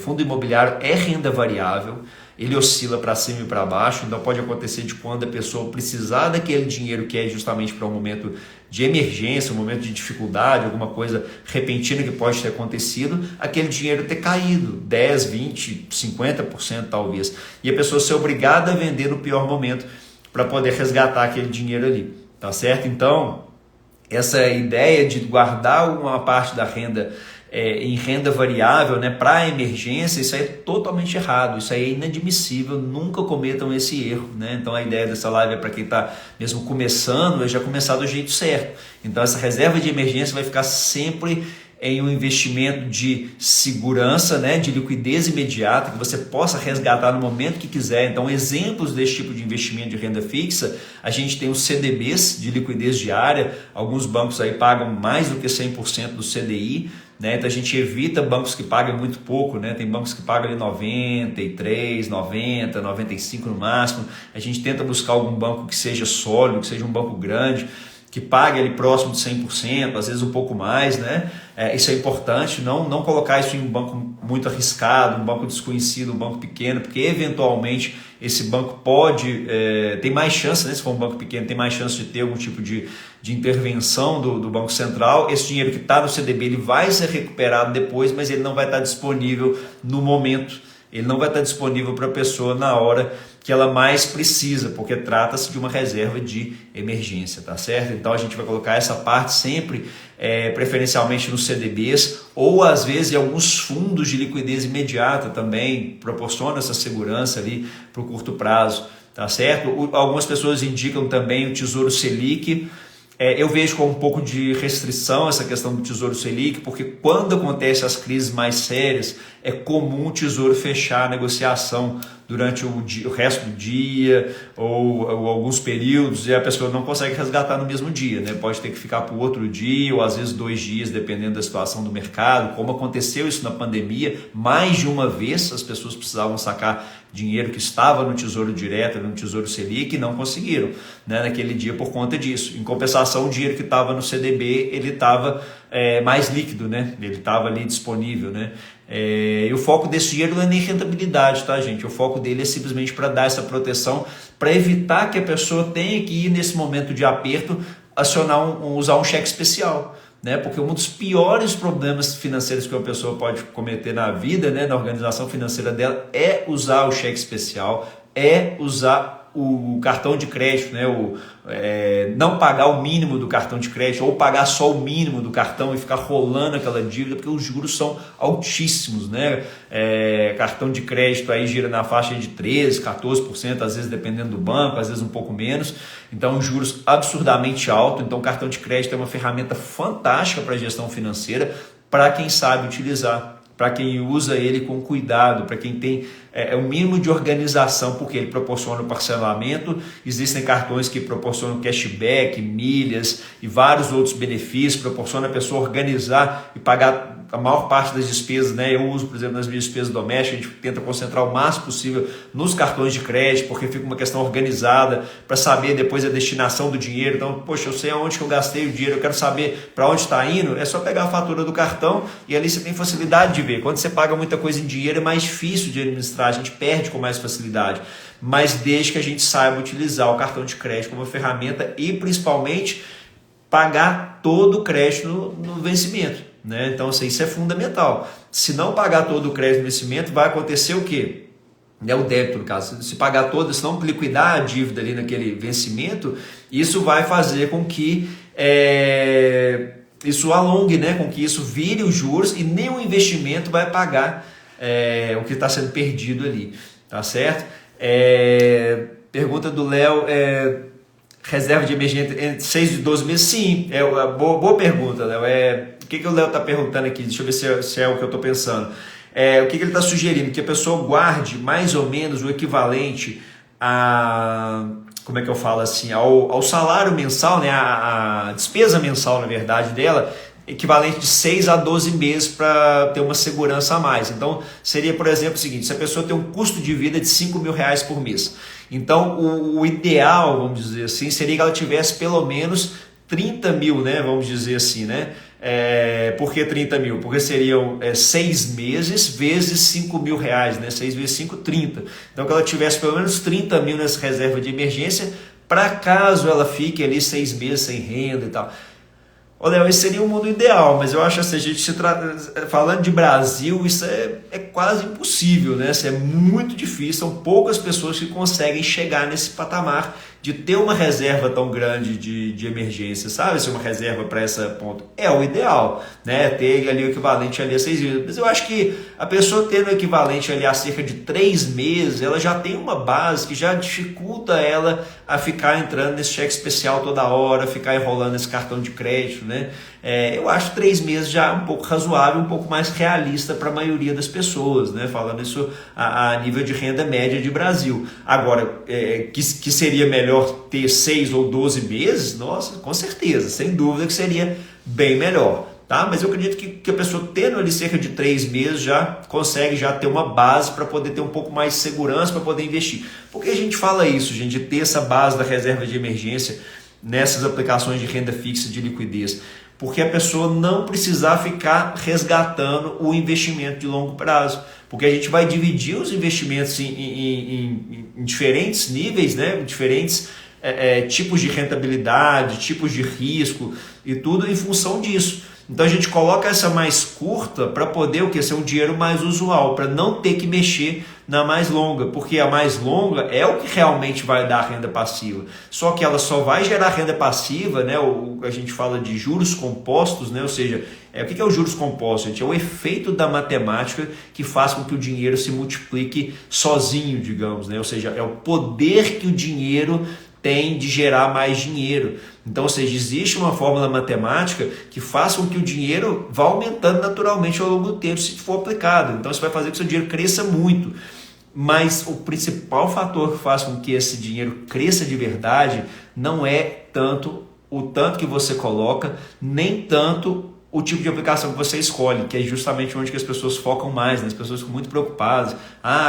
fundo imobiliário é renda variável, ele oscila para cima e para baixo, então pode acontecer de quando a pessoa precisar daquele dinheiro que é justamente para um momento de emergência, um momento de dificuldade, alguma coisa repentina que pode ter acontecido, aquele dinheiro ter caído 10, 20, 50% talvez, e a pessoa ser obrigada a vender no pior momento para poder resgatar aquele dinheiro ali, tá certo? Então, essa ideia de guardar uma parte da renda em renda variável, né, para emergência, isso aí é totalmente errado, isso aí é inadmissível, nunca cometam esse erro, né? Então a ideia dessa live é para quem está mesmo começando, é já começar do jeito certo. Então essa reserva de emergência vai ficar sempre em um investimento de segurança, né, de liquidez imediata, que você possa resgatar no momento que quiser. Então, exemplos desse tipo de investimento de renda fixa, a gente tem os CDBs de liquidez diária, alguns bancos aí pagam mais do que 100% do CDI, né? Então a gente evita bancos que pagam muito pouco, né? Tem bancos que pagam ali 93, 90, 95 no máximo. A gente tenta buscar algum banco que seja sólido, que seja um banco grande, que pague ali próximo de 100%, às vezes um pouco mais, né? Isso é importante, não colocar isso em um banco muito arriscado, um banco desconhecido, um banco pequeno, porque eventualmente esse banco tem mais chance, né? Se for um banco pequeno, tem mais chance de ter algum tipo de intervenção do Banco Central. Esse dinheiro que está no CDB ele vai ser recuperado depois, mas ele não vai estar disponível no momento, ele não vai estar disponível para a pessoa na hora que ela mais precisa, porque trata-se de uma reserva de emergência, tá certo? Então a gente vai colocar essa parte sempre, preferencialmente nos CDBs, ou às vezes em alguns fundos de liquidez imediata também, proporciona essa segurança ali para o curto prazo, tá certo? Algumas pessoas indicam também o Tesouro Selic. Eu vejo com um pouco de restrição essa questão do Tesouro Selic, porque quando acontecem as crises mais sérias, é comum o Tesouro fechar a negociação durante o resto do dia ou alguns períodos, e a pessoa não consegue resgatar no mesmo dia, né? Pode ter que ficar para o outro dia ou às vezes 2 dias, dependendo da situação do mercado, como aconteceu isso na pandemia. Mais de uma vez as pessoas precisavam sacar dinheiro que estava no Tesouro Direto, no Tesouro Selic, e não conseguiram, né, naquele dia por conta disso. Em compensação, o dinheiro que estava no CDB, ele estava mais líquido, né? Ele estava ali disponível, né? E o foco desse dinheiro não é nem rentabilidade, tá, gente? O foco dele é simplesmente para dar essa proteção, para evitar que a pessoa tenha que ir nesse momento de aperto, usar um cheque especial, né? Porque um dos piores problemas financeiros que uma pessoa pode cometer na vida, né, na organização financeira dela, é usar o cheque especial, é usar o cartão de crédito, né? Não pagar o mínimo do cartão de crédito ou pagar só o mínimo do cartão e ficar rolando aquela dívida, porque os juros são altíssimos, né? Cartão de crédito aí gira na faixa de 13%, 14%, às vezes dependendo do banco, às vezes um pouco menos. Então, juros absurdamente altos. Então, o cartão de crédito é uma ferramenta fantástica para a gestão financeira, para quem sabe utilizar, para quem usa ele com cuidado, para quem tem o mínimo de organização, porque ele proporciona o parcelamento. Existem cartões que proporcionam cashback, milhas e vários outros benefícios, proporciona a pessoa organizar e pagar a maior parte das despesas, né? Eu uso, por exemplo, nas minhas despesas domésticas, a gente tenta concentrar o máximo possível nos cartões de crédito, porque fica uma questão organizada para saber depois a destinação do dinheiro. Então, poxa, eu sei aonde que eu gastei o dinheiro, eu quero saber para onde está indo, é só pegar a fatura do cartão e ali você tem facilidade de ver. Quando você paga muita coisa em dinheiro, é mais difícil de administrar, a gente perde com mais facilidade, mas desde que a gente saiba utilizar o cartão de crédito como ferramenta e principalmente pagar todo o crédito no vencimento, né? Então isso é fundamental. Se não pagar todo o crédito no vencimento, vai acontecer o quê? O débito, no caso, se pagar todo, se não liquidar a dívida ali naquele vencimento, isso vai fazer com que isso alongue, né? Com que isso vire os juros e nem o investimento vai pagar o que está sendo perdido ali, tá certo? Pergunta do Léo, reserva de emergência entre 6 e 12 meses? Sim, boa pergunta, Léo. O que o Léo está perguntando aqui? Deixa eu ver se é o que eu estou pensando. O que ele está sugerindo? Que a pessoa guarde mais ou menos o equivalente a, como é que eu falo assim, ao salário mensal, né? A despesa mensal, na verdade, dela, equivalente de 6 a 12 meses para ter uma segurança a mais. Então, seria, por exemplo, o seguinte: se a pessoa tem um custo de vida de R$ 5.000 por mês, então o ideal, vamos dizer assim, seria que ela tivesse pelo menos 30 mil, né? Vamos dizer assim, né? Por que 30 mil? Porque seriam 6 meses vezes R$ 5.000, né? 6 vezes 5, 30. Então, que ela tivesse pelo menos 30 mil nessa reserva de emergência, para caso ela fique ali 6 meses sem renda e tal. Léo, esse seria o mundo ideal, mas eu acho assim, falando de Brasil, isso é quase impossível, né? Isso é muito difícil, são poucas pessoas que conseguem chegar nesse patamar de ter uma reserva tão grande de emergência, sabe? Se uma reserva para esse ponto é o ideal, né? Ter ali o equivalente ali a 6 meses. Mas eu acho que a pessoa tendo o equivalente ali a cerca de 3 meses, ela já tem uma base que já dificulta ela a ficar entrando nesse cheque especial toda hora, ficar enrolando esse cartão de crédito, né? Eu acho 3 meses já um pouco razoável, um pouco mais realista para a maioria das pessoas, né? Falando isso a nível de renda média de Brasil. Agora, que seria melhor ter 6 ou 12 meses? Nossa, com certeza, sem dúvida que seria bem melhor. Tá? Mas eu acredito que a pessoa tendo ali cerca de 3 meses já consegue já ter uma base para poder ter um pouco mais de segurança para poder investir. Por que a gente fala isso, gente, de ter essa base da reserva de emergência nessas aplicações de renda fixa de liquidez? Porque a pessoa não precisar ficar resgatando o investimento de longo prazo. Porque a gente vai dividir os investimentos em diferentes níveis, né? Diferentes tipos de rentabilidade, tipos de risco e tudo em função disso. Então a gente coloca essa mais curta para poder ser um dinheiro mais usual, para não ter que mexer na mais longa, porque a mais longa é o que realmente vai dar renda passiva. Só que ela só vai gerar renda passiva, né? A gente fala de juros compostos, né? Ou seja, o que é o juros compostos? Gente? É o efeito da matemática que faz com que o dinheiro se multiplique sozinho, digamos, né? Ou seja, é o poder que o dinheiro tem de gerar mais dinheiro. Então, ou seja, existe uma fórmula matemática que faz com que o dinheiro vá aumentando naturalmente ao longo do tempo se for aplicado. Então, isso vai fazer com que o seu dinheiro cresça muito. Mas o principal fator que faz com que esse dinheiro cresça de verdade não é tanto o tanto que você coloca, nem tanto o tipo de aplicação que você escolhe, que é justamente onde que as pessoas focam mais, né? As pessoas ficam muito preocupadas.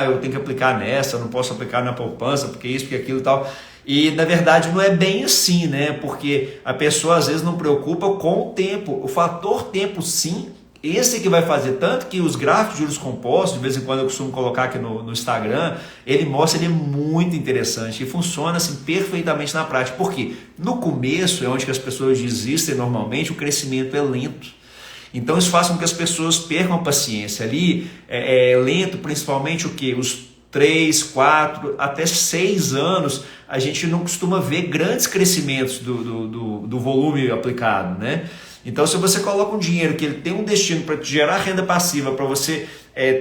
Eu tenho que aplicar nessa, eu não posso aplicar na poupança, porque isso, porque aquilo e tal. E na verdade não é bem assim, né? Porque a pessoa às vezes não preocupa com o tempo. O fator tempo, sim, esse que vai fazer, tanto que os gráficos de juros compostos, de vez em quando eu costumo colocar aqui no Instagram, ele é muito interessante e funciona assim perfeitamente na prática. Por quê? No começo é onde que as pessoas desistem normalmente, o crescimento é lento. Então isso faz com que as pessoas percam a paciência. Ali é lento, principalmente o quê? Os 3, 4, até 6 anos, a gente não costuma ver grandes crescimentos do volume aplicado, né? Então, se você coloca um dinheiro que ele tem um destino para te gerar renda passiva, para você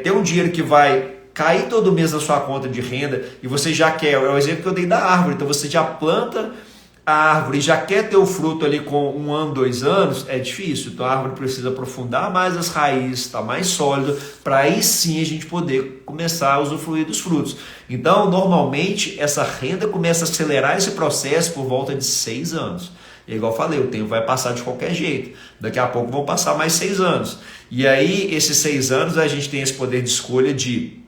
ter um dinheiro que vai cair todo mês na sua conta de renda, e você já quer, é o exemplo que eu dei da árvore, então você já planta a árvore, já quer ter o fruto ali com 1 ano, 2 anos, é difícil. Então a árvore precisa aprofundar mais as raízes, estar mais sólido, para aí sim a gente poder começar a usufruir dos frutos. Então, normalmente, essa renda começa a acelerar esse processo por volta de 6 anos. E igual eu falei, o tempo vai passar de qualquer jeito. Daqui a pouco vão passar mais 6 anos. E aí, esses 6 anos, a gente tem esse poder de escolha de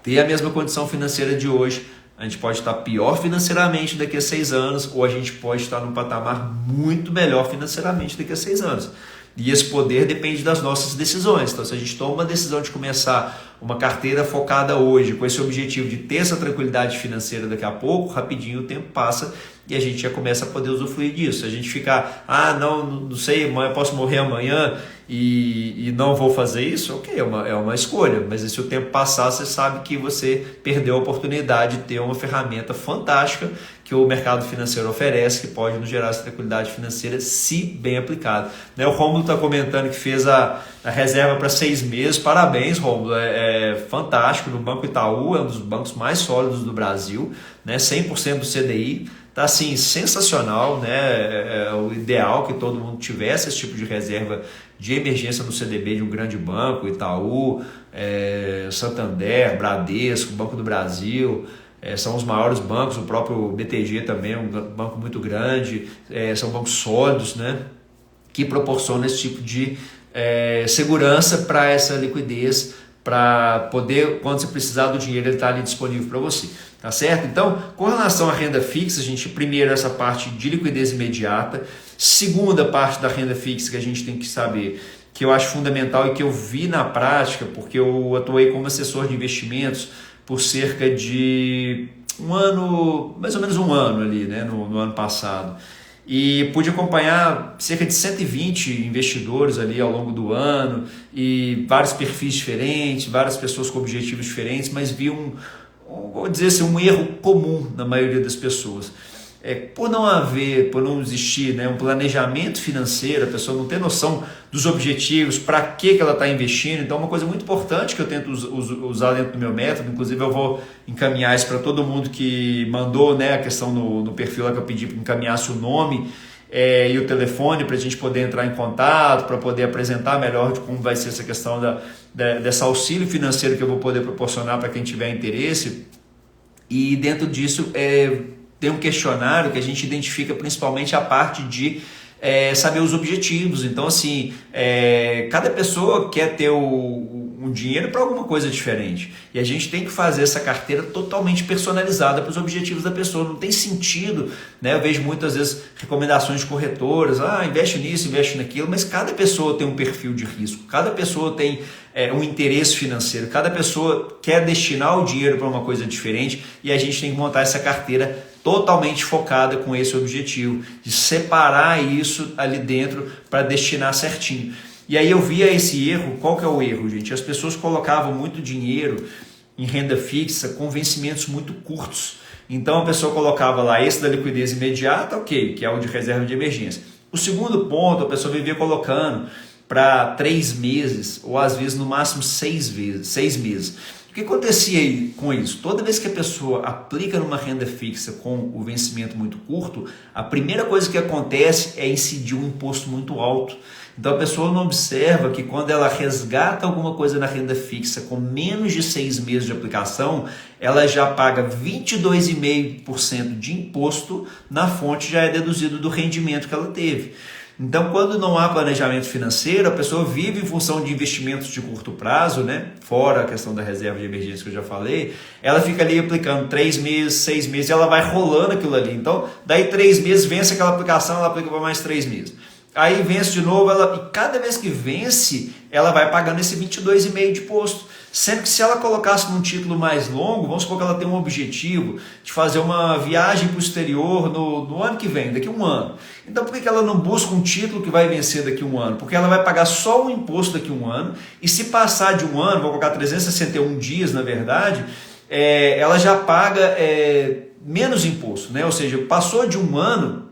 ter a mesma condição financeira de hoje. A gente pode estar pior financeiramente daqui a 6 anos, ou a gente pode estar num patamar muito melhor financeiramente daqui a 6 anos. E esse poder depende das nossas decisões. Então, se a gente toma uma decisão de começar uma carteira focada hoje, com esse objetivo de ter essa tranquilidade financeira daqui a pouco, rapidinho o tempo passa e a gente já começa a poder usufruir disso. Se a gente ficar, não sei, eu posso morrer amanhã e não vou fazer isso, ok, é uma escolha. Mas se o tempo passar, você sabe que você perdeu a oportunidade de ter uma ferramenta fantástica que o mercado financeiro oferece, que pode nos gerar essa tranquilidade financeira se bem aplicado. O Rômulo está comentando que fez a reserva para 6 meses. Parabéns, Rômulo, é fantástico. No Banco Itaú, é um dos bancos mais sólidos do Brasil, né? 100% do CDI. Tá assim, sensacional, né? É o ideal que todo mundo tivesse esse tipo de reserva de emergência no CDB de um grande banco, Itaú, Santander, Bradesco, Banco do Brasil. São os maiores bancos, o próprio BTG também é um banco muito grande, são bancos sólidos, né, que proporcionam esse tipo de segurança para essa liquidez, para poder, quando você precisar do dinheiro, ele está ali disponível para você, tá certo? Então, com relação à renda fixa, a gente, primeiro, essa parte de liquidez imediata, segunda parte da renda fixa que a gente tem que saber, que eu acho fundamental e que eu vi na prática, porque eu atuei como assessor de investimentos por cerca de um ano, mais ou menos um ano ali, né, no ano passado. E pude acompanhar cerca de 120 investidores ali ao longo do ano e vários perfis diferentes, várias pessoas com objetivos diferentes, mas vi vou dizer assim, um erro comum na maioria das pessoas. Por não existir, né, um planejamento financeiro, a pessoa não ter noção dos objetivos, para que ela está investindo. Então, uma coisa muito importante que eu tento usar dentro do meu método, inclusive eu vou encaminhar isso para todo mundo que mandou, né, a questão no perfil lá que eu pedi para encaminhasse o nome e o telefone para a gente poder entrar em contato, para poder apresentar melhor de como vai ser essa questão desse auxílio financeiro que eu vou poder proporcionar para quem tiver interesse. E dentro disso tem um questionário que a gente identifica principalmente a parte de saber os objetivos. Então, assim, cada pessoa quer ter um dinheiro para alguma coisa diferente. E a gente tem que fazer essa carteira totalmente personalizada para os objetivos da pessoa. Não tem sentido, né? Eu vejo muitas vezes recomendações de corretoras, investe nisso, investe naquilo, mas cada pessoa tem um perfil de risco, cada pessoa tem um interesse financeiro, cada pessoa quer destinar o dinheiro para uma coisa diferente e a gente tem que montar essa carteira totalmente focada com esse objetivo, de separar isso ali dentro para destinar certinho. E aí eu via esse erro. Qual que é o erro, gente? As pessoas colocavam muito dinheiro em renda fixa com vencimentos muito curtos. Então a pessoa colocava lá esse da liquidez imediata, ok, que é o de reserva de emergência. O segundo ponto, a pessoa vivia colocando para 3 meses, ou às vezes no máximo 6 meses. O que acontecia com isso? Toda vez que a pessoa aplica numa renda fixa com o vencimento muito curto, a primeira coisa que acontece é incidir um imposto muito alto. Então a pessoa não observa que quando ela resgata alguma coisa na renda fixa com menos de 6 meses de aplicação, ela já paga 22,5% de imposto na fonte, já é deduzido do rendimento que ela teve. Então, quando não há planejamento financeiro, a pessoa vive em função de investimentos de curto prazo, né? Fora a questão da reserva de emergência que eu já falei, ela fica ali aplicando 3 meses, 6 meses, e ela vai rolando aquilo ali. Então, daí 3 meses, vence aquela aplicação, ela aplica para mais 3 meses. Aí vence de novo, e cada vez que vence, ela vai pagando esse 22,5% de imposto. Sendo que se ela colocasse num título mais longo, vamos supor que ela tem um objetivo de fazer uma viagem para o exterior no ano que vem, daqui a um ano. Então por que ela não busca um título que vai vencer daqui a um ano? Porque ela vai pagar só o imposto daqui a um ano, e se passar de um ano, vou colocar 361 dias na verdade, ela já paga menos imposto, né? Ou seja, passou de um ano,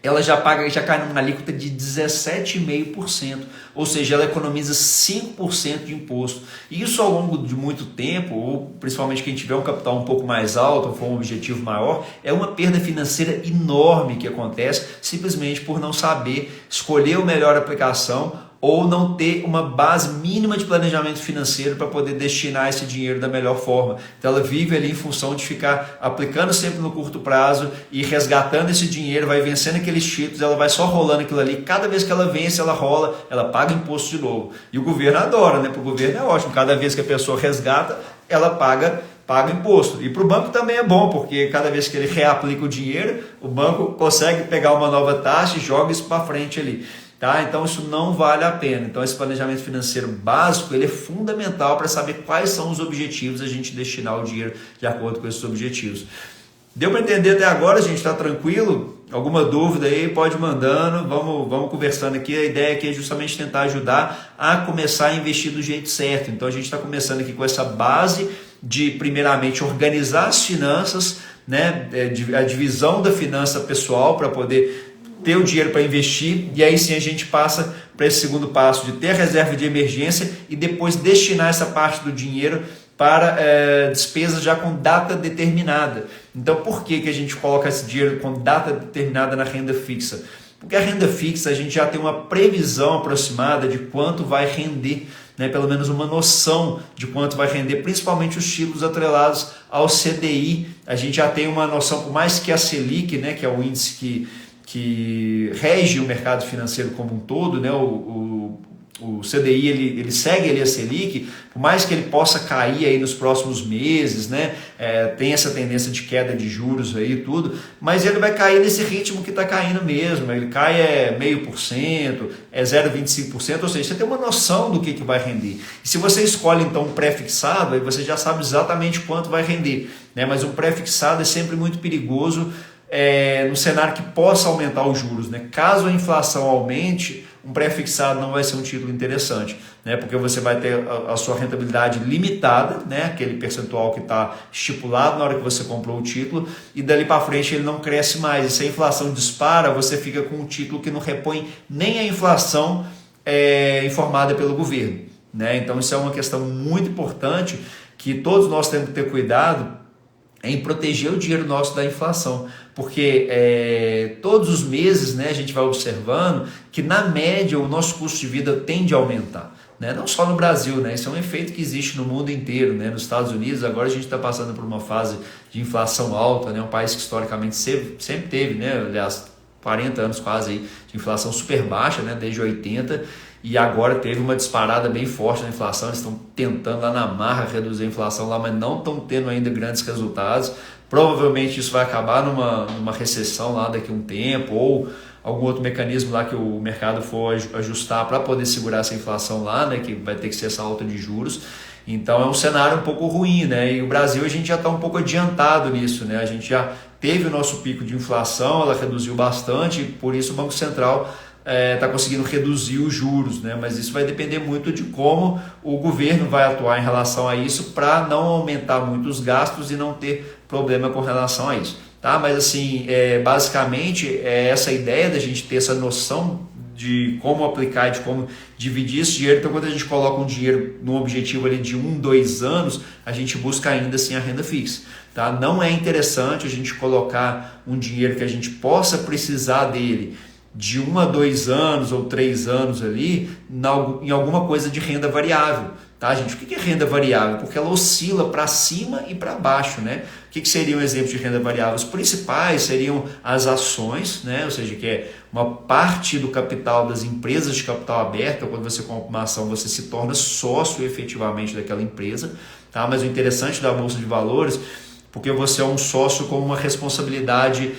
ela já cai numa alíquota de 17,5%, ou seja, ela economiza 5% de imposto. E isso ao longo de muito tempo, ou principalmente quem tiver um capital um pouco mais alto, ou for um objetivo maior, é uma perda financeira enorme que acontece simplesmente por não saber escolher a melhor aplicação ou não ter uma base mínima de planejamento financeiro para poder destinar esse dinheiro da melhor forma. Então ela vive ali em função de ficar aplicando sempre no curto prazo e resgatando esse dinheiro, vai vencendo aqueles títulos, ela vai só rolando aquilo ali, cada vez que ela vence, ela rola, ela paga imposto de novo. E o governo adora, né? Para o governo é ótimo, cada vez que a pessoa resgata, ela paga imposto. E para o banco também é bom, porque cada vez que ele reaplica o dinheiro, o banco consegue pegar uma nova taxa e joga isso para frente ali. Tá? Então isso não vale a pena. Então esse planejamento financeiro básico ele é fundamental para saber quais são os objetivos, a gente destinar o dinheiro de acordo com esses objetivos. Deu para entender até agora, gente? Está tranquilo? Alguma dúvida aí, pode ir mandando, vamos conversando aqui. A ideia aqui é justamente tentar ajudar a começar a investir do jeito certo. Então a gente está começando aqui com essa base de primeiramente organizar as finanças, né? A divisão da finança pessoal para poder ter o dinheiro para investir, e aí sim a gente passa para esse segundo passo de ter a reserva de emergência e depois destinar essa parte do dinheiro para despesas já com data determinada. Então, por que a gente coloca esse dinheiro com data determinada na renda fixa? Porque a renda fixa a gente já tem uma previsão aproximada de quanto vai render, né? Pelo menos uma noção de quanto vai render, principalmente os títulos atrelados ao CDI. A gente já tem uma noção, por mais que a Selic, né, que é o índice que rege o mercado financeiro como um todo, né, o CDI ele segue ali a Selic, por mais que ele possa cair aí nos próximos meses, né? Tem essa tendência de queda de juros aí e tudo, mas ele vai cair nesse ritmo que está caindo mesmo, ele cai 0,5%, 0,25%, ou seja, você tem uma noção do que vai render. E se você escolhe então um pré-fixado, aí você já sabe exatamente quanto vai render, né? Mas um pré-fixado é sempre muito perigoso no cenário que possa aumentar os juros, né? Caso a inflação aumente, um pré-fixado não vai ser um título interessante, né? Porque você vai ter a sua rentabilidade limitada, né? Aquele percentual que está estipulado na hora que você comprou o título, e dali para frente ele não cresce mais. E se a inflação dispara, você fica com um título que não repõe nem a inflação informada pelo governo, né? Então isso é uma questão muito importante que todos nós temos que ter cuidado em proteger o dinheiro nosso da inflação, porque todos os meses, né, a gente vai observando que na média o nosso custo de vida tende a aumentar, né? Não só no Brasil, né? Isso é um efeito que existe no mundo inteiro, né? Nos Estados Unidos agora a gente está passando por uma fase de inflação alta, né? Um país que historicamente sempre teve, né? Aliás, 40 anos quase aí, de inflação super baixa, né? Desde 80, e agora teve uma disparada bem forte na inflação. Eles estão tentando lá na marra reduzir a inflação lá, mas não estão tendo ainda grandes resultados. Provavelmente isso vai acabar numa recessão lá daqui a um tempo, ou algum outro mecanismo lá que o mercado for ajustar para poder segurar essa inflação lá, né, que vai ter que ser essa alta de juros. Então é um cenário um pouco ruim, né? E o Brasil a gente já está um pouco adiantado nisso, né? A gente já teve o nosso pico de inflação, ela reduziu bastante, e por isso o Banco Central está conseguindo reduzir os juros, né? Mas isso vai depender muito de como o governo vai atuar em relação a isso para não aumentar muito os gastos e não ter problema com relação a isso, tá? Mas assim, basicamente é essa ideia da gente ter essa noção de como aplicar, de como dividir esse dinheiro. Então, quando a gente coloca um dinheiro num objetivo ali de 1, 2 anos, a gente busca ainda assim a renda fixa, tá? Não é interessante a gente colocar um dinheiro que a gente possa precisar dele de 1 a 2 anos ou 3 anos ali em alguma coisa de renda variável, tá, gente? O que é renda variável? Porque ela oscila para cima e para baixo, né? O que seria um exemplo de renda variável? Os principais seriam as ações, né? Ou seja, que é uma parte do capital das empresas de capital aberto. Quando você compra uma ação, você se torna sócio efetivamente daquela empresa, tá? Mas o interessante da Bolsa de Valores, porque você é um sócio com uma responsabilidade,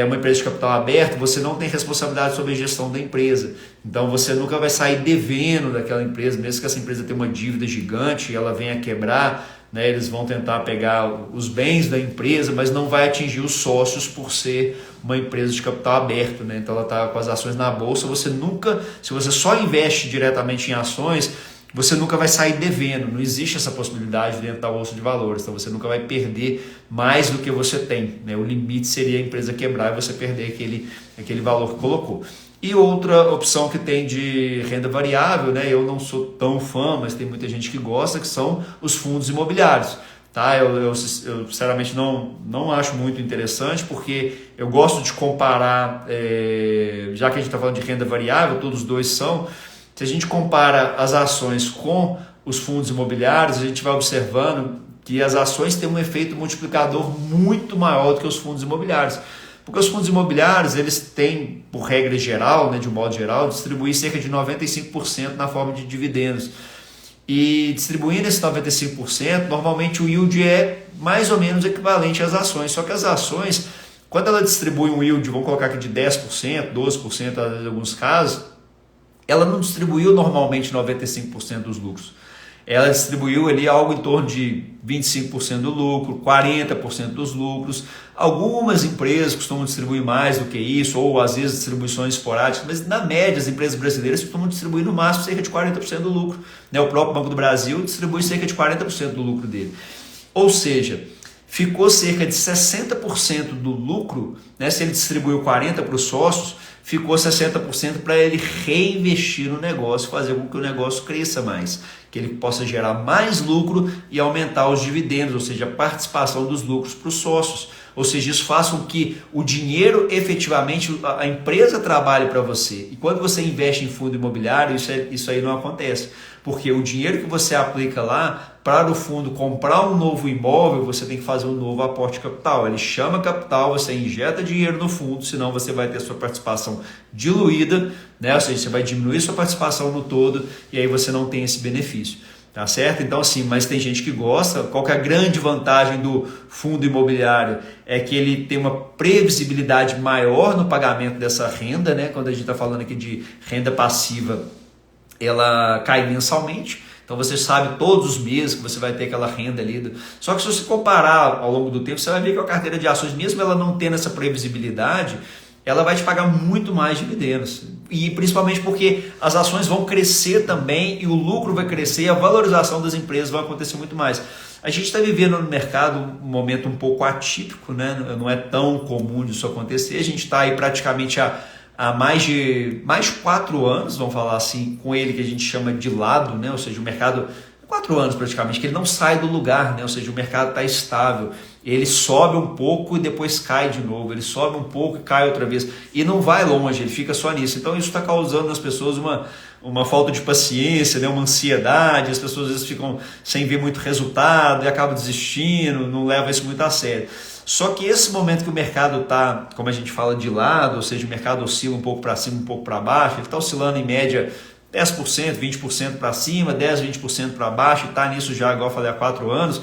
uma empresa de capital aberto, você não tem responsabilidade sobre a gestão da empresa. Então você nunca vai sair devendo daquela empresa, mesmo que essa empresa tenha uma dívida gigante e ela venha a quebrar, né? Eles vão tentar pegar os bens da empresa, mas não vai atingir os sócios por ser uma empresa de capital aberto, né? Então ela está com as ações na bolsa. Você nunca, se você só investe diretamente em ações, você nunca vai sair devendo, não existe essa possibilidade dentro da Bolsa de Valores, então você nunca vai perder mais do que você tem, né? O limite seria a empresa quebrar e você perder aquele valor que colocou. E outra opção que tem de renda variável, né? Eu não sou tão fã, mas tem muita gente que gosta, que são os fundos imobiliários. Tá? Eu sinceramente não acho muito interessante, porque eu gosto de comparar, já que a gente está falando de renda variável, todos os dois são. Se a gente compara as ações com os fundos imobiliários, a gente vai observando que as ações têm um efeito multiplicador muito maior do que os fundos imobiliários. Porque os fundos imobiliários, eles têm, por regra geral, né, de um modo geral, distribuir cerca de 95% na forma de dividendos. E distribuindo esse 95%, normalmente o yield é mais ou menos equivalente às ações. Só que as ações, quando ela distribui um yield, vamos colocar aqui de 10%, 12% em alguns casos, ela não distribuiu normalmente 95% dos lucros. Ela distribuiu ali algo em torno de 25% do lucro, 40% dos lucros. Algumas empresas costumam distribuir mais do que isso, ou às vezes distribuições esporádicas, mas na média as empresas brasileiras costumam distribuir no máximo cerca de 40% do lucro, né? O próprio Banco do Brasil distribui cerca de 40% do lucro dele. Ou seja, ficou cerca de 60% do lucro, né? Se ele distribuiu 40% para os sócios, ficou 60% para ele reinvestir no negócio, fazer com que o negócio cresça mais, que ele possa gerar mais lucro e aumentar os dividendos, ou seja, a participação dos lucros para os sócios. Ou seja, isso faz com que o dinheiro efetivamente, a empresa trabalhe para você. E quando você investe em fundo imobiliário, isso aí não acontece. Porque o dinheiro que você aplica lá, para o fundo comprar um novo imóvel, você tem que fazer um novo aporte de capital. Ele chama capital, você injeta dinheiro no fundo, senão você vai ter sua participação diluída, né? Ou seja, você vai diminuir sua participação no todo e aí você não tem esse benefício. Tá certo? Então assim, mas tem gente que gosta. Qual que é a grande vantagem do fundo imobiliário? É que ele tem uma previsibilidade maior no pagamento dessa renda, né? Quando a gente está falando aqui de renda passiva, ela cai mensalmente. Então você sabe todos os meses que você vai ter aquela renda ali. Só que se você comparar ao longo do tempo, você vai ver que a carteira de ações, mesmo ela não tendo essa previsibilidade, ela vai te pagar muito mais dividendos. E principalmente porque as ações vão crescer também e o lucro vai crescer e a valorização das empresas vai acontecer muito mais. A gente está vivendo no mercado um momento um pouco atípico, né? Não é tão comum disso acontecer. A gente está aí praticamente há mais 4 anos, vamos falar assim, com ele que a gente chama de lado, né? Ou seja, o mercado, 4 anos praticamente, que ele não sai do lugar, né? Ou seja, o mercado está estável. Ele sobe um pouco e depois cai de novo, ele sobe um pouco e cai outra vez, e não vai longe, ele fica só nisso. Então isso está causando nas pessoas uma falta de paciência, né? Uma ansiedade, as pessoas às vezes ficam sem ver muito resultado e acabam desistindo, não levam isso muito a sério. Só que esse momento que o mercado está, como a gente fala, de lado, ou seja, o mercado oscila um pouco para cima, um pouco para baixo, ele está oscilando em média 10%, 20% para cima, 10%, 20% para baixo, e está nisso já, igual eu falei, há 4 anos,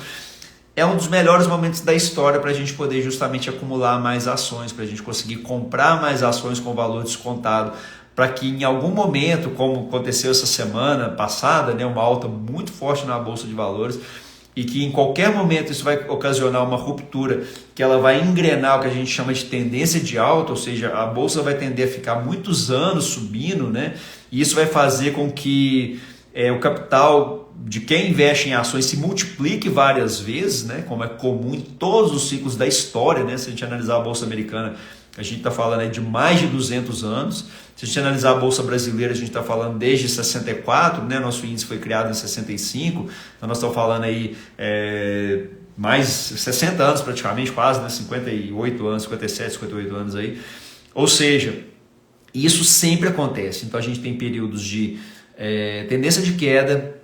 é um dos melhores momentos da história para a gente poder justamente acumular mais ações, para a gente conseguir comprar mais ações com valor descontado, para que em algum momento, como aconteceu essa semana passada, né, uma alta muito forte na Bolsa de Valores, e que em qualquer momento isso vai ocasionar uma ruptura, que ela vai engrenar o que a gente chama de tendência de alta, ou seja, a Bolsa vai tender a ficar muitos anos subindo, né? E isso vai fazer com que o capital de quem investe em ações se multiplique várias vezes, né? Como é comum em todos os ciclos da história, né? Se a gente analisar a Bolsa Americana, a gente está falando de mais de 200 anos. Se a gente analisar a Bolsa Brasileira, a gente está falando desde 64, né? Nosso índice foi criado em 65, então nós estamos falando aí mais 60 anos praticamente, quase, né? 58 anos, 57, 58 anos aí. Ou seja, isso sempre acontece. Então a gente tem períodos de tendência de queda,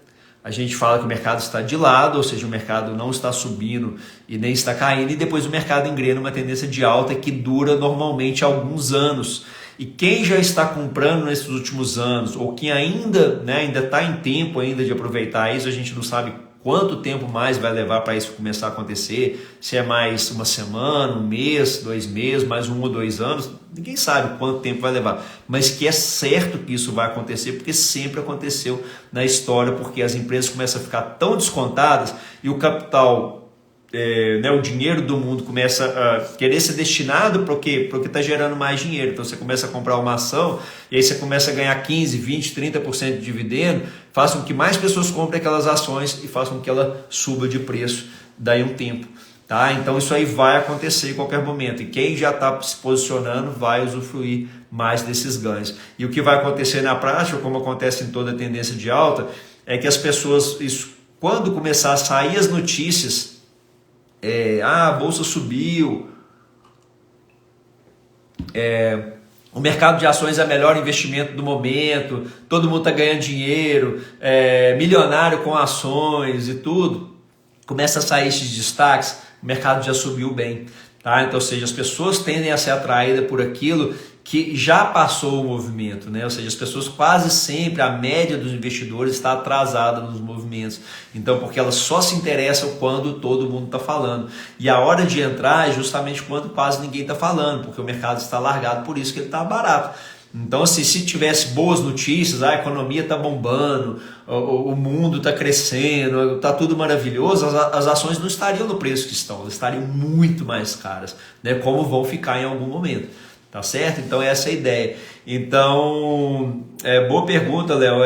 a gente fala que o mercado está de lado, ou seja, o mercado não está subindo e nem está caindo, e depois o mercado engrena uma tendência de alta que dura normalmente alguns anos. E quem já está comprando nesses últimos anos, ou quem ainda está em tempo ainda de aproveitar isso, a gente não sabe quanto tempo mais vai levar para isso começar a acontecer, se é mais uma semana, um mês, 2 meses, mais 1 ou 2 anos, ninguém sabe quanto tempo vai levar, mas que é certo que isso vai acontecer, porque sempre aconteceu na história, porque as empresas começam a ficar tão descontadas e o capital, o dinheiro do mundo começa a querer ser destinado para o quê? Porque está gerando mais dinheiro. Então você começa a comprar uma ação e aí você começa a ganhar 15, 20, 30% de dividendo, faz com que mais pessoas comprem aquelas ações e faz com que ela suba de preço daí um tempo. Tá? Então isso aí vai acontecer em qualquer momento e quem já está se posicionando vai usufruir mais desses ganhos. E o que vai acontecer na prática, como acontece em toda tendência de alta, é que as pessoas, quando começar a sair as notícias, a bolsa subiu, o mercado de ações é o melhor investimento do momento, todo mundo está ganhando dinheiro, milionário com ações e tudo, começa a sair esses destaques, o mercado já subiu bem. Tá? Então, ou seja, as pessoas tendem a ser atraídas por aquilo que já passou o movimento, né? Ou seja, as pessoas quase sempre, a média dos investidores está atrasada nos movimentos. Então, porque elas só se interessam quando todo mundo está falando. E a hora de entrar é justamente quando quase ninguém está falando, porque o mercado está largado, por isso que ele está barato. Então, assim, se tivesse boas notícias, a economia está bombando, o mundo está crescendo, está tudo maravilhoso, as ações não estariam no preço que estão, elas estariam muito mais caras, né? Como vão ficar em algum momento. Tá certo? Então essa é a ideia. Então, boa pergunta, Léo.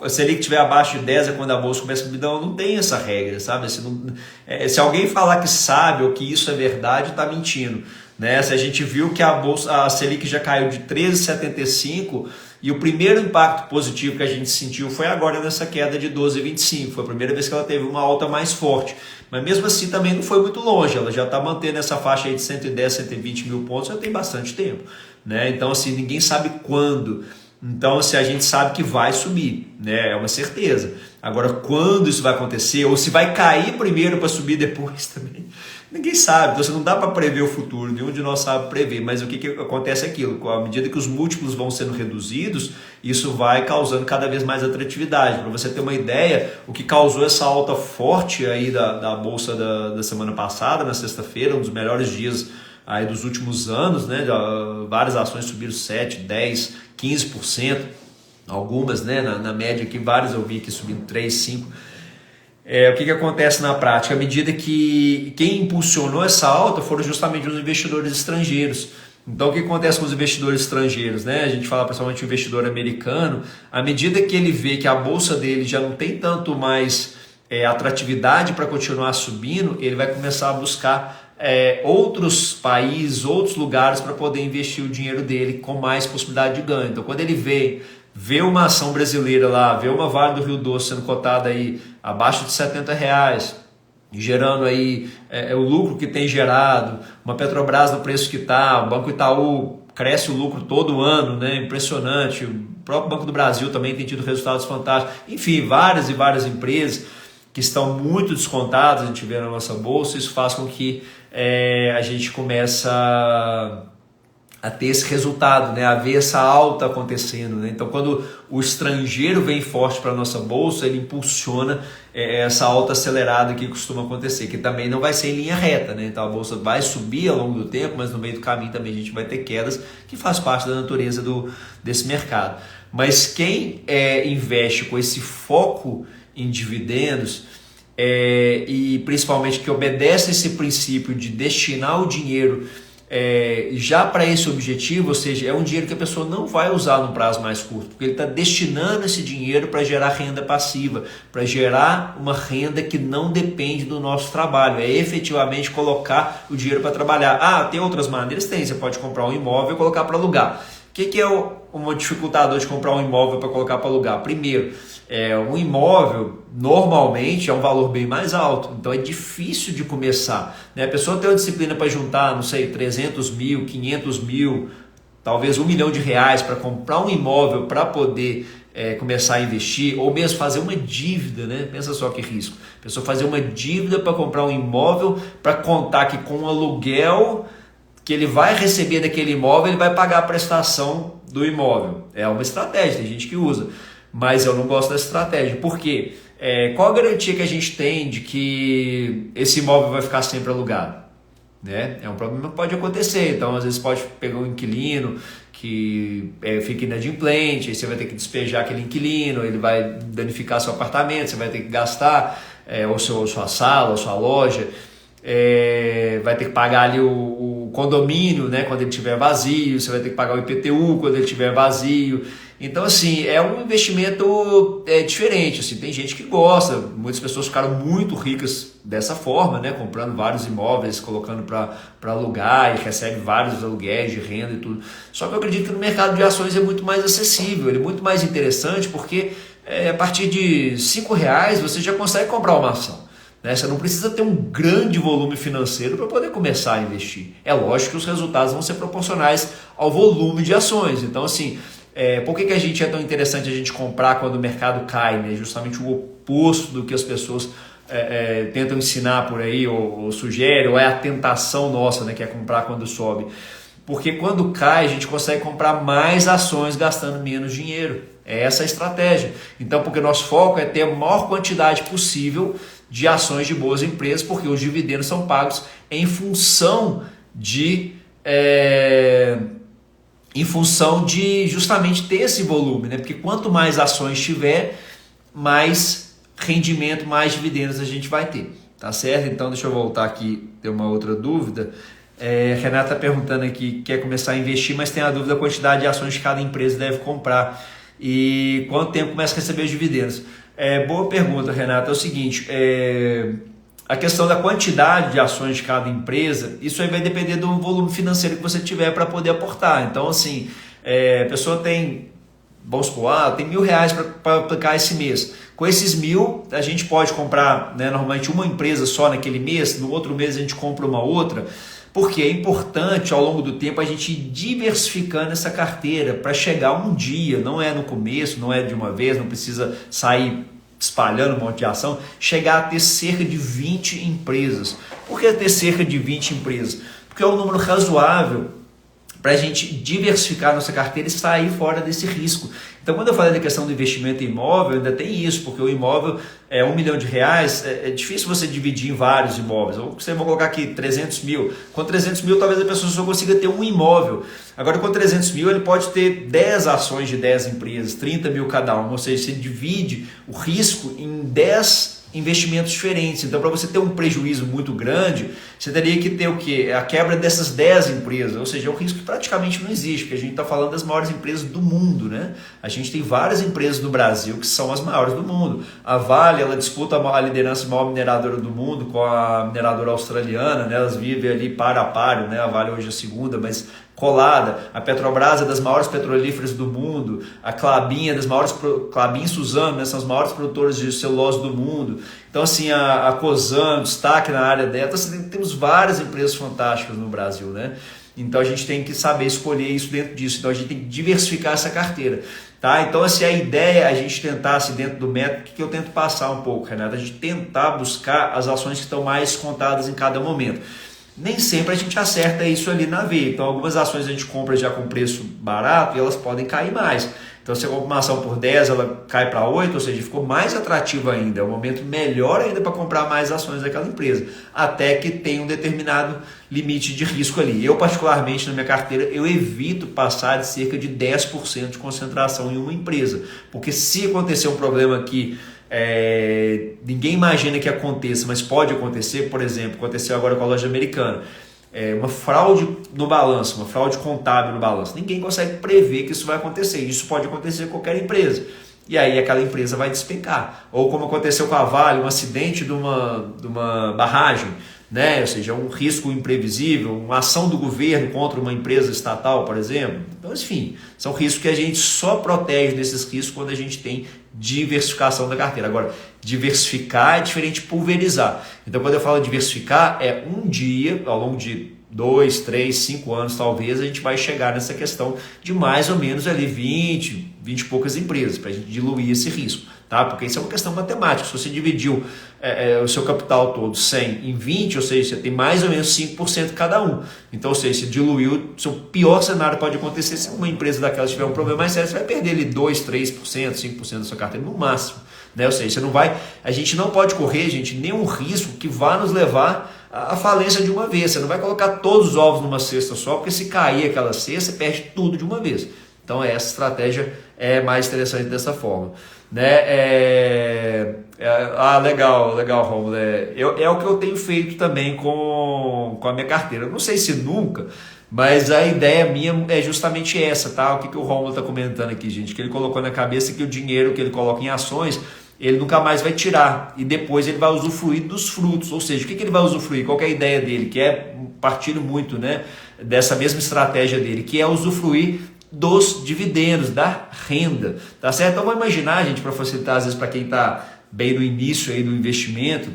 Se ele estiver abaixo de 10 é quando a bolsa começa a subir. Não tem essa regra, sabe? Se alguém falar que sabe ou que isso é verdade, está mentindo. né? Se a gente viu que a Selic já caiu de 13,75 e o primeiro impacto positivo que a gente sentiu foi agora nessa queda de 12,25. Foi a primeira vez que ela teve uma alta mais forte. Mas mesmo assim também não foi muito longe. Ela já está mantendo essa faixa aí de 110, 120 mil pontos já tem bastante tempo, né? Então assim, ninguém sabe quando. Então, se a gente sabe que vai subir, né? É uma certeza. Agora, quando isso vai acontecer, ou se vai cair primeiro para subir depois também, ninguém sabe. Então, não dá para prever o futuro, nenhum de nós sabe prever. Mas o que acontece é aquilo: à medida que os múltiplos vão sendo reduzidos, isso vai causando cada vez mais atratividade. Para você ter uma ideia, o que causou essa alta forte aí da Bolsa da semana passada, na sexta-feira, um dos melhores dias aí dos últimos anos, né? Várias ações subiram 7, 10, 15%, algumas, né? Na média aqui, várias eu vi aqui subindo 3, 5%. O que acontece na prática? À medida que quem impulsionou essa alta foram justamente os investidores estrangeiros. Então, o que acontece com os investidores estrangeiros, né? A gente fala principalmente o investidor americano, à medida que ele vê que a bolsa dele já não tem tanto mais atratividade para continuar subindo, ele vai começar a buscar outros países, outros lugares para poder investir o dinheiro dele com mais possibilidade de ganho. Então, quando ele vê uma ação brasileira lá, vê uma Vale do Rio Doce sendo cotada aí abaixo de R$70, gerando aí o lucro que tem gerado, uma Petrobras no preço que está, o Banco Itaú cresce o lucro todo ano, né? Impressionante, o próprio Banco do Brasil também tem tido resultados fantásticos, enfim, várias e várias empresas que estão muito descontadas, a gente vê na nossa bolsa. Isso faz com que a gente comece a ter esse resultado, né? A ver essa alta acontecendo, né? Então, quando o estrangeiro vem forte para a nossa bolsa, ele impulsiona essa alta acelerada que costuma acontecer, que também não vai ser em linha reta, né? Então a bolsa vai subir ao longo do tempo, mas no meio do caminho também a gente vai ter quedas, que faz parte da natureza desse mercado. Mas quem investe com esse foco em dividendos, e principalmente que obedece esse princípio de destinar o dinheiro já para esse objetivo, ou seja, é um dinheiro que a pessoa não vai usar no prazo mais curto, porque ele está destinando esse dinheiro para gerar renda passiva, para gerar uma renda que não depende do nosso trabalho, é efetivamente colocar o dinheiro para trabalhar. Tem outras maneiras? Tem, você pode comprar um imóvel e colocar para alugar. O que é uma dificultador de comprar um imóvel para colocar para alugar? Primeiro, um imóvel normalmente é um valor bem mais alto, então é difícil de começar, né? A pessoa tem uma disciplina para juntar, não sei, 300 mil, 500 mil, talvez R$1 milhão para comprar um imóvel para poder começar a investir, ou mesmo fazer uma dívida, né? Pensa só que risco. A pessoa fazer uma dívida para comprar um imóvel, para contar que com o aluguel que ele vai receber daquele imóvel, ele vai pagar a prestação do imóvel. É uma estratégia, tem gente que usa, mas eu não gosto dessa estratégia. Por quê? Qual a garantia que a gente tem de que esse imóvel vai ficar sempre alugado? Né? É um problema que pode acontecer. Então, às vezes pode pegar um inquilino que fica inadimplente, aí você vai ter que despejar aquele inquilino, ele vai danificar seu apartamento, você vai ter que gastar ou sua sala, ou sua loja, vai ter que pagar ali o condomínio, né, quando ele estiver vazio, você vai ter que pagar o IPTU quando ele estiver vazio. Então, assim, é um investimento diferente. Assim, tem gente que gosta, muitas pessoas ficaram muito ricas dessa forma, né? Comprando vários imóveis, colocando para alugar e recebe vários aluguéis de renda e tudo. Só que eu acredito que no mercado de ações é muito mais acessível, ele é muito mais interessante, porque a partir de R$5 você já consegue comprar uma ação. Né? Você não precisa ter um grande volume financeiro para poder começar a investir. É lógico que os resultados vão ser proporcionais ao volume de ações. Então, assim, por que a gente é tão interessante a gente comprar quando o mercado cai? Né? Justamente o oposto do que as pessoas tentam ensinar por aí, ou sugerem, ou é a tentação nossa, né, que é comprar quando sobe. Porque quando cai, a gente consegue comprar mais ações gastando menos dinheiro. É essa a estratégia. Então, porque nosso foco é ter a maior quantidade possível de ações de boas empresas, porque os dividendos são pagos em função de justamente ter esse volume, né? Porque quanto mais ações tiver, mais rendimento, mais dividendos a gente vai ter, tá certo? Então deixa eu voltar aqui, tem uma outra dúvida. Renata está perguntando aqui, quer começar a investir, mas tem a dúvida da quantidade de ações que cada empresa deve comprar e quanto tempo começa a receber os dividendos. Boa pergunta, Renata. É o seguinte, A questão da quantidade de ações de cada empresa, isso aí vai depender do volume financeiro que você tiver para poder aportar. Então, assim, a pessoa tem, vamos supor, tem R$1.000 para aplicar esse mês. Com esses 1.000, a gente pode comprar, né, normalmente uma empresa só naquele mês, no outro mês a gente compra uma outra, porque é importante ao longo do tempo a gente ir diversificando essa carteira para chegar um dia, não é no começo, não é de uma vez, não precisa sair espalhando um monte de ação, chegar a ter cerca de 20 empresas. Por que ter cerca de 20 empresas? Porque é um número razoável para a gente diversificar nossa carteira e sair fora desse risco. Então, quando eu falei da questão do investimento em imóvel, ainda tem isso, porque o imóvel é R$1 milhão, é difícil você dividir em vários imóveis. Ou você vai colocar aqui 300 mil. Com 300 mil, talvez a pessoa só consiga ter um imóvel. Agora, com 300 mil, ele pode ter 10 ações de 10 empresas, 30 mil cada uma. Ou seja, você divide o risco em 10 investimentos diferentes. Então, para você ter um prejuízo muito grande, você teria que ter o quê? A quebra dessas 10 empresas, ou seja, é um risco que praticamente não existe, porque a gente está falando das maiores empresas do mundo, né? A gente tem várias empresas no Brasil que são as maiores do mundo. A Vale, ela disputa a liderança maior mineradora do mundo com a mineradora australiana, né? Elas vivem ali par a par, né? A Vale hoje é a segunda, mas colada. A Petrobras é das maiores petrolíferas do mundo. A Klabin é das maiores, Klabin e Suzano, né, são as maiores produtoras de celulose do mundo. Então, assim, a Cosan, destaque na área dela. Então, assim, temos várias empresas fantásticas no Brasil, né? Então, a gente tem que saber escolher isso dentro disso. Então, a gente tem que diversificar essa carteira. Tá? Então, assim, a ideia é a gente tentar, assim, dentro do método, que eu tento passar um pouco, Renato, a gente tentar buscar as ações que estão mais contadas em cada momento. Nem sempre a gente acerta isso ali na veia. Então, algumas ações a gente compra já com preço barato e elas podem cair mais. Então, você compra uma ação por 10, ela cai para 8, ou seja, ficou mais atrativa ainda. É um momento melhor ainda para comprar mais ações daquela empresa, até que tem um determinado limite de risco ali. Eu, particularmente, na minha carteira, eu evito passar de cerca de 10% de concentração em uma empresa. Porque se acontecer um problema aqui, ninguém imagina que aconteça, mas pode acontecer. Por exemplo, aconteceu agora com a loja americana, uma fraude no balanço, uma fraude contábil no balanço. Ninguém consegue prever que isso vai acontecer. Isso pode acontecer com qualquer empresa. E aí aquela empresa vai despencar. Ou como aconteceu com a Vale, um acidente de uma barragem, né? Ou seja, um risco imprevisível, uma ação do governo contra uma empresa estatal, por exemplo. Então, enfim, são riscos que a gente só protege desses riscos quando a gente tem diversificação da carteira. Agora, diversificar é diferente de pulverizar. Então, quando eu falo diversificar, é um dia, ao longo de 2, 3, 5 anos talvez, a gente vai chegar nessa questão de mais ou menos ali 20 e poucas empresas, para a gente diluir esse risco. Tá? Porque isso é uma questão matemática. Se você dividiu o seu capital todo 100 em 20, ou seja, você tem mais ou menos 5% cada um. Então, ou seja, você diluiu, seu pior cenário pode acontecer se uma empresa daquela tiver um problema mais sério, você vai perder ali 2, 3%, 5% da sua carteira no máximo. Né? Ou seja, a gente não pode correr, gente, nenhum risco que vá nos levar à falência de uma vez. Você não vai colocar todos os ovos numa cesta só, porque se cair aquela cesta, você perde tudo de uma vez. Então, essa estratégia é mais interessante dessa forma. Né? Legal, Romulo. É o que eu tenho feito também com a minha carteira. Eu não sei se nunca, mas a ideia minha é justamente essa, tá? O que o Romulo está comentando aqui, gente? Que ele colocou na cabeça que o dinheiro que ele coloca em ações, ele nunca mais vai tirar, e depois ele vai usufruir dos frutos. Ou seja, o que ele vai usufruir? Qual que é a ideia dele? Que é partindo muito, né, dessa mesma estratégia dele, que é usufruir dos dividendos, da renda, tá certo? Então vamos imaginar, gente, para facilitar às vezes para quem está bem no início aí do investimento,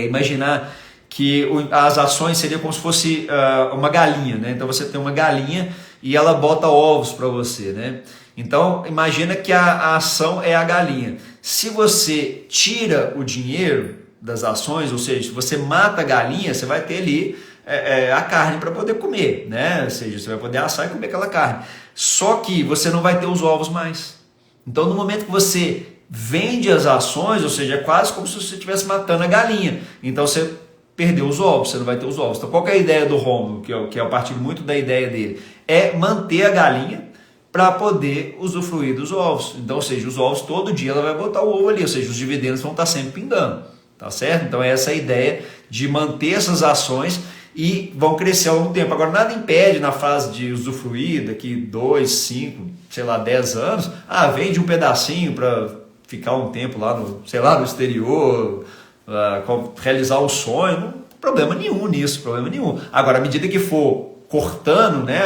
imaginar que as ações seriam como se fosse uma galinha, né? Então você tem uma galinha e ela bota ovos para você, né? Então imagina que a ação é a galinha. Se você tira o dinheiro das ações, ou seja, se você mata a galinha, você vai ter ali a carne para poder comer, né? Ou seja, você vai poder assar e comer aquela carne. Só que você não vai ter os ovos mais. Então, no momento que você vende as ações, ou seja, é quase como se você estivesse matando a galinha. Então, você perdeu os ovos, você não vai ter os ovos. Então, qual que é a ideia do Romulo, que é a partir muito da ideia dele? É manter a galinha para poder usufruir dos ovos. Então, ou seja, os ovos, todo dia ela vai botar o ovo ali, ou seja, os dividendos vão estar sempre pingando. Tá certo? Então, essa é a ideia de manter essas ações e vão crescer ao longo do tempo. Agora, nada impede na fase de usufruir, daqui 2, 5, 10 anos, vende um pedacinho para ficar um tempo lá no exterior, realizar o sonho, não tem problema nenhum nisso, problema nenhum. Agora, à medida que for cortando, né,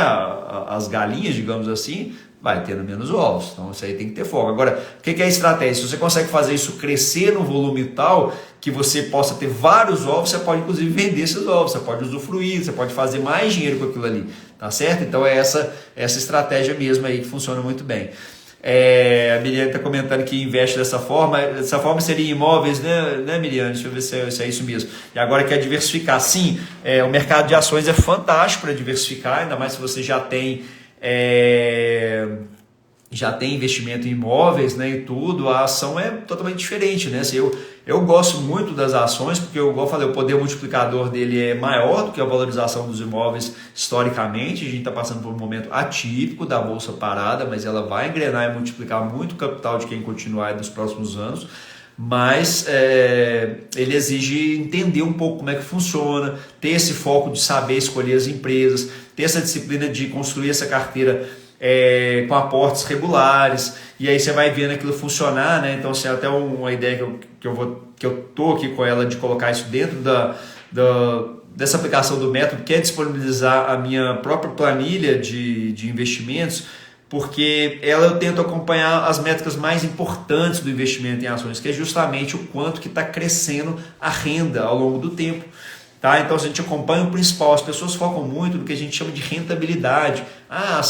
as galinhas, digamos assim, vai tendo menos ovos, então isso aí tem que ter foco. Agora, o que é a estratégia? Se você consegue fazer isso crescer no volume tal que você possa ter vários ovos, você pode inclusive vender esses ovos, você pode usufruir, você pode fazer mais dinheiro com aquilo ali, tá certo? Então é essa estratégia mesmo aí que funciona muito bem. A Miriam está comentando que investe dessa forma seria em imóveis, né Miriam? Deixa eu ver se é isso mesmo. E agora quer diversificar. Sim, o mercado de ações é fantástico para diversificar, ainda mais se você já tem investimento em imóveis, né, e tudo, a ação é totalmente diferente, né? Assim, eu gosto muito das ações porque, igual eu falei, o poder multiplicador dele é maior do que a valorização dos imóveis historicamente. A gente está passando por um momento atípico da bolsa parada, mas ela vai engrenar e multiplicar muito o capital de quem continuar nos próximos anos. Mas ele exige entender um pouco como é que funciona, ter esse foco de saber escolher as empresas, ter essa disciplina de construir essa carteira com aportes regulares, e aí você vai vendo aquilo funcionar, né? Então, assim, até uma ideia que eu tô aqui com ela de colocar isso dentro dessa aplicação do método, que é disponibilizar a minha própria planilha de investimentos, porque eu tento acompanhar as métricas mais importantes do investimento em ações, que é justamente o quanto que está crescendo a renda ao longo do tempo. Tá? Então, se a gente acompanha o principal, as pessoas focam muito no que a gente chama de rentabilidade. A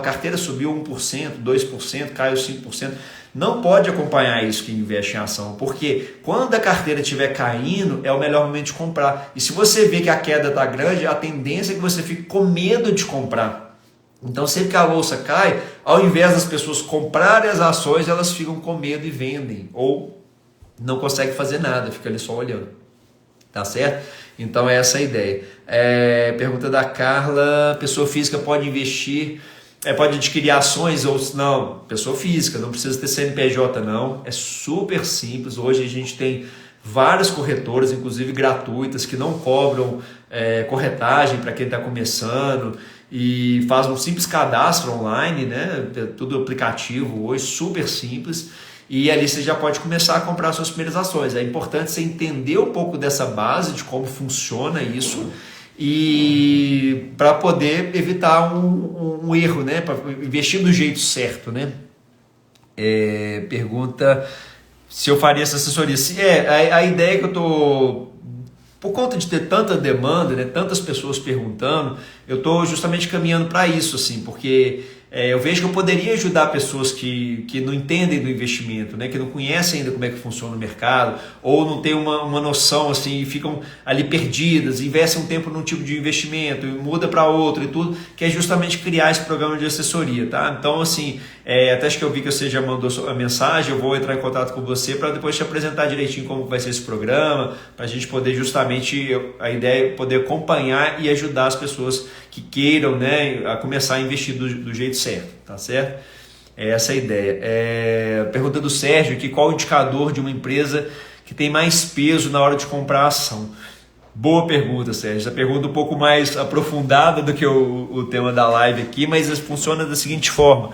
carteira subiu 1%, 2%, caiu 5%. Não pode acompanhar isso quem investe em ação, porque quando a carteira estiver caindo, é o melhor momento de comprar. E se você vê que a queda está grande, a tendência é que você fique com medo de comprar. Então, sempre que a bolsa cai, ao invés das pessoas comprarem as ações, elas ficam com medo e vendem, ou não conseguem fazer nada, fica ali só olhando. Tá certo? Então é essa a ideia. Pergunta da Carla: pessoa física pode investir, pode adquirir ações ou não? Pessoa física, não precisa ter CNPJ não, é super simples. Hoje a gente tem várias corretoras, inclusive gratuitas, que não cobram corretagem para quem está começando, e faz um simples cadastro online, né? Tudo aplicativo hoje, super simples. E ali você já pode começar a comprar suas primeiras ações. É importante você entender um pouco dessa base, de como funciona isso, e para poder evitar um erro, né? Para investir do jeito certo, né? Pergunta se eu faria essa assessoria. A ideia é que eu estou... Por conta de ter tanta demanda, né, tantas pessoas perguntando, eu estou justamente caminhando para isso, assim, porque eu vejo que eu poderia ajudar pessoas que não entendem do investimento, né, que não conhecem ainda como é que funciona o mercado, ou não têm uma noção, assim, e ficam ali perdidas, investem um tempo num tipo de investimento e muda para outro e tudo, que é justamente criar esse programa de assessoria, tá? Então, assim, até acho que eu vi que você já mandou a mensagem, eu vou entrar em contato com você para depois te apresentar direitinho como vai ser esse programa, para a gente poder justamente, a ideia é poder acompanhar e ajudar as pessoas que queiram, né, a começar a investir do jeito certo, tá certo? Essa é a ideia. Pergunta do Sérgio, que qual o indicador de uma empresa que tem mais peso na hora de comprar a ação? Boa pergunta, Sérgio. Essa pergunta um pouco mais aprofundada do que o tema da live aqui, mas funciona da seguinte forma.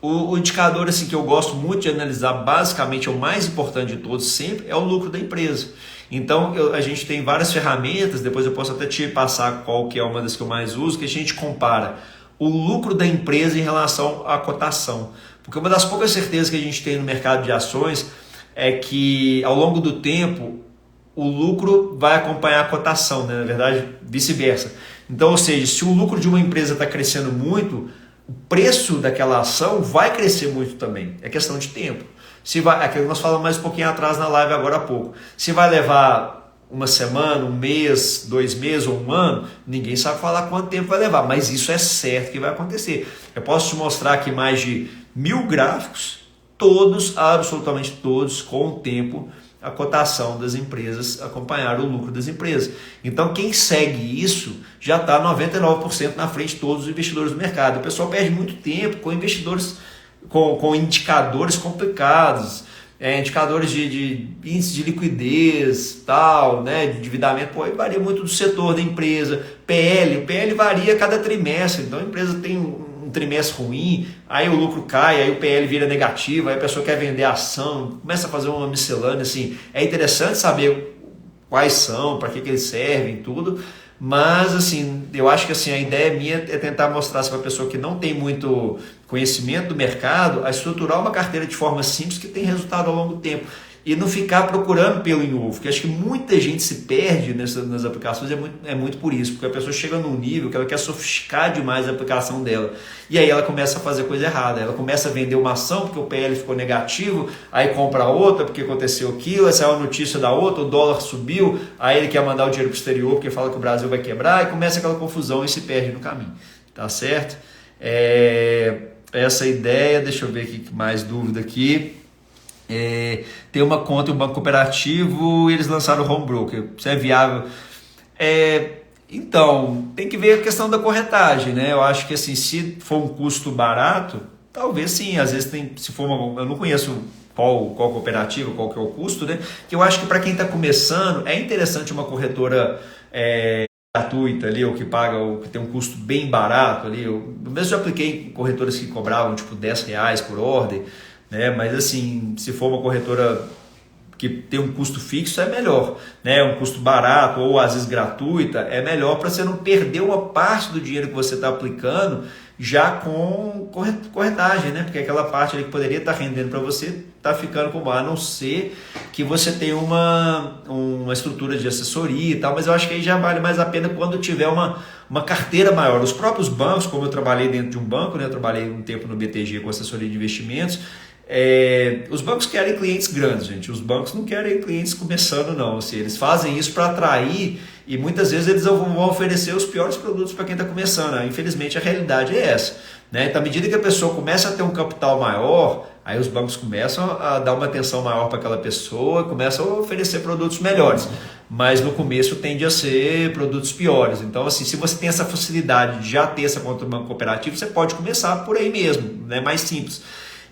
O indicador assim, que eu gosto muito de analisar, basicamente é o mais importante de todos sempre, é o lucro da empresa. Então a gente tem várias ferramentas, depois eu posso até te passar qual que é uma das que eu mais uso, que a gente compara o lucro da empresa em relação à cotação. Porque uma das poucas certezas que a gente tem no mercado de ações é que ao longo do tempo o lucro vai acompanhar a cotação, né? Na verdade, vice-versa. Então, ou seja, se o lucro de uma empresa está crescendo muito, o preço daquela ação vai crescer muito também. É questão de tempo. Aquilo que nós falamos mais um pouquinho atrás na live agora há pouco. Se vai levar uma semana, um mês, 2 meses ou um ano, ninguém sabe falar quanto tempo vai levar, mas isso é certo que vai acontecer. Eu posso te mostrar aqui mais de 1000 gráficos, todos, absolutamente todos, com o tempo, a cotação das empresas, acompanhar o lucro das empresas. Então, quem segue isso já está 99% na frente de todos os investidores do mercado. O pessoal perde muito tempo com investidores, com indicadores complicados, indicadores de índice de liquidez, tal, né, de endividamento, varia muito do setor da empresa. O PL varia a cada trimestre, então a empresa tem um trimestre ruim, aí o lucro cai, aí o PL vira negativo, aí a pessoa quer vender a ação, começa a fazer uma miscelânea, assim, é interessante saber quais são, para que eles servem, tudo, mas assim, eu acho que assim, a ideia minha é tentar mostrar para a pessoa que não tem muito conhecimento do mercado, a estruturar uma carteira de forma simples que tem resultado ao longo do tempo. E não ficar procurando pelo em ovo, porque acho que muita gente se perde nas aplicações, é muito por isso, porque a pessoa chega num nível que ela quer sofisticar demais a aplicação dela, e aí ela começa a fazer coisa errada, ela começa a vender uma ação porque o PL ficou negativo, aí compra outra porque aconteceu aquilo, aí saiu a notícia da outra, o dólar subiu, aí ele quer mandar o dinheiro para o exterior porque fala que o Brasil vai quebrar, e começa aquela confusão e se perde no caminho, tá certo? Essa ideia, deixa eu ver aqui mais dúvida aqui. Ter uma conta em um banco cooperativo e eles lançaram o home broker, se é viável. Então, tem que ver a questão da corretagem, né? Eu acho que assim, se for um custo barato, talvez sim, às vezes tem, se for eu não conheço qual cooperativa, qual que é o custo, né? Que eu acho que para quem está começando, é interessante uma corretora gratuita ali, ou que paga, ou que tem um custo bem barato ali. Eu mesmo já apliquei em corretoras que cobravam tipo R$10 por ordem, né? Mas assim, se for uma corretora que tem um custo fixo, é melhor, né? Um custo barato ou às vezes gratuita é melhor para você não perder uma parte do dinheiro que você está aplicando já com corretagem, né? Porque aquela parte ali que poderia estar rendendo para você está ficando como, a não ser que você tenha uma estrutura de assessoria e tal, mas eu acho que aí já vale mais a pena quando tiver uma carteira maior. Os próprios bancos, como eu trabalhei dentro de um banco, né? Eu trabalhei um tempo no BTG com assessoria de investimentos. Os bancos querem clientes grandes, gente. Os bancos não querem clientes começando, não. Assim, eles fazem isso para atrair e muitas vezes eles vão oferecer os piores produtos para quem está começando. Infelizmente a realidade é essa, né? Então, à medida que a pessoa começa a ter um capital maior, aí os bancos começam a dar uma atenção maior para aquela pessoa, começam a oferecer produtos melhores. Mas no começo tende a ser produtos piores. Então, assim, se você tem essa facilidade de já ter essa conta no banco cooperativo, você pode começar por aí mesmo, né? Mais simples.